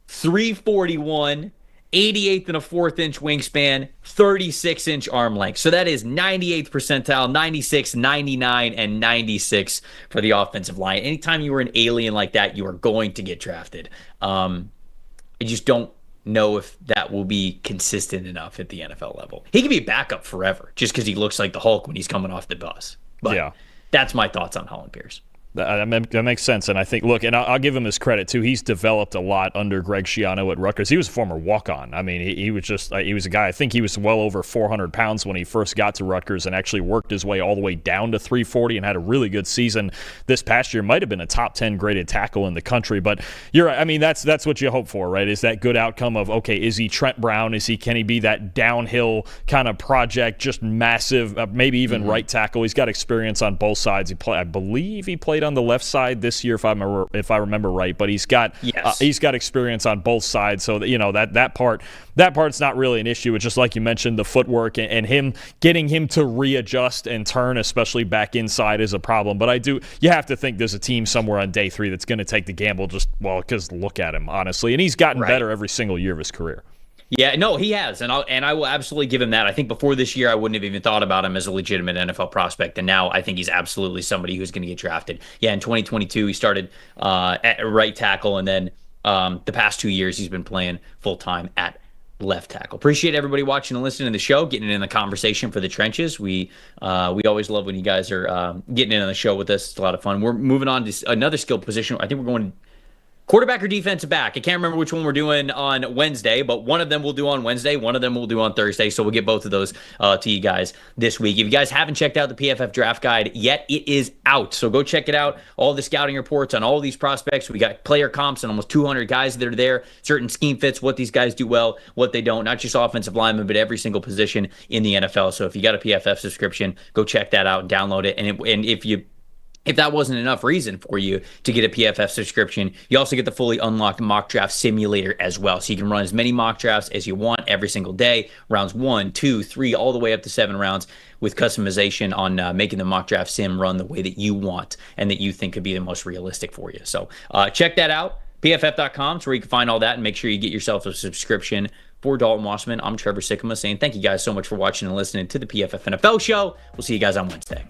341, 88th and a 1/4 inch wingspan, 36-inch arm length. So that is 98th percentile, 96, 99, and 96 for the offensive line. Anytime you are an alien like that, you are going to get drafted. I just don't know if that will be consistent enough at the NFL level. He can be a backup forever just because he looks like the Hulk when he's coming off the bus. But that's my thoughts on Holland Pierce. That makes sense, and I think, look, and I'll give him his credit too. He's developed a lot under Greg Schiano at Rutgers. He was a former walk-on. I mean, he was a guy. I think he was well over 400 pounds when he first got to Rutgers, and actually worked his way all the way down to 340 and had a really good season this past year. Might have been a top 10 graded tackle in the country. But you're right. I mean, that's what you hope for, right? Is that good outcome of, okay, is he Trent Brown? Can he be that downhill kind of project, just massive, maybe even right tackle? He's got experience on both sides. I believe he played on the left side this year, if I remember right, but he's got experience on both sides, so that that part's not really an issue. It's just like you mentioned, the footwork and him getting him to readjust and turn, especially back inside, is a problem. But you have to think there's a team somewhere on day 3 that's going to take the gamble, because look at him, honestly, and he's gotten better every single year of his career. Yeah, no, he has, and I will absolutely give him that. I think before this year, I wouldn't have even thought about him as a legitimate NFL prospect, and now I think he's absolutely somebody who's going to get drafted. Yeah, in 2022, he started at right tackle, and then the past 2 years, he's been playing full-time at left tackle. Appreciate everybody watching and listening to the show, getting in the conversation for the trenches. We always love when you guys are getting in on the show with us. It's a lot of fun. We're moving on to another skill position. I think we're going Quarterback or defensive back? I can't remember which one we're doing on Wednesday, but one of them we'll do on Wednesday. One of them we'll do on Thursday. So we'll get both of those to you guys this week. If you guys haven't checked out the PFF Draft Guide yet, it is out. So go check it out. All the scouting reports on all these prospects. We got player comps and almost 200 guys that are there. Certain scheme fits, what these guys do well, what they don't. Not just offensive linemen, but every single position in the NFL. So if you got a PFF subscription, go check that out and download it. And if that wasn't enough reason for you to get a PFF subscription, you also get the fully unlocked mock draft simulator as well. So you can run as many mock drafts as you want every single day, rounds 1, 2, 3, all the way up to 7 rounds with customization on making the mock draft sim run the way that you want and that you think could be the most realistic for you. So check that out. PFF.com is where you can find all that, and make sure you get yourself a subscription. For Dalton Wasserman, I'm Trevor Sikkema saying thank you guys so much for watching and listening to the PFF NFL show. We'll see you guys on Wednesday.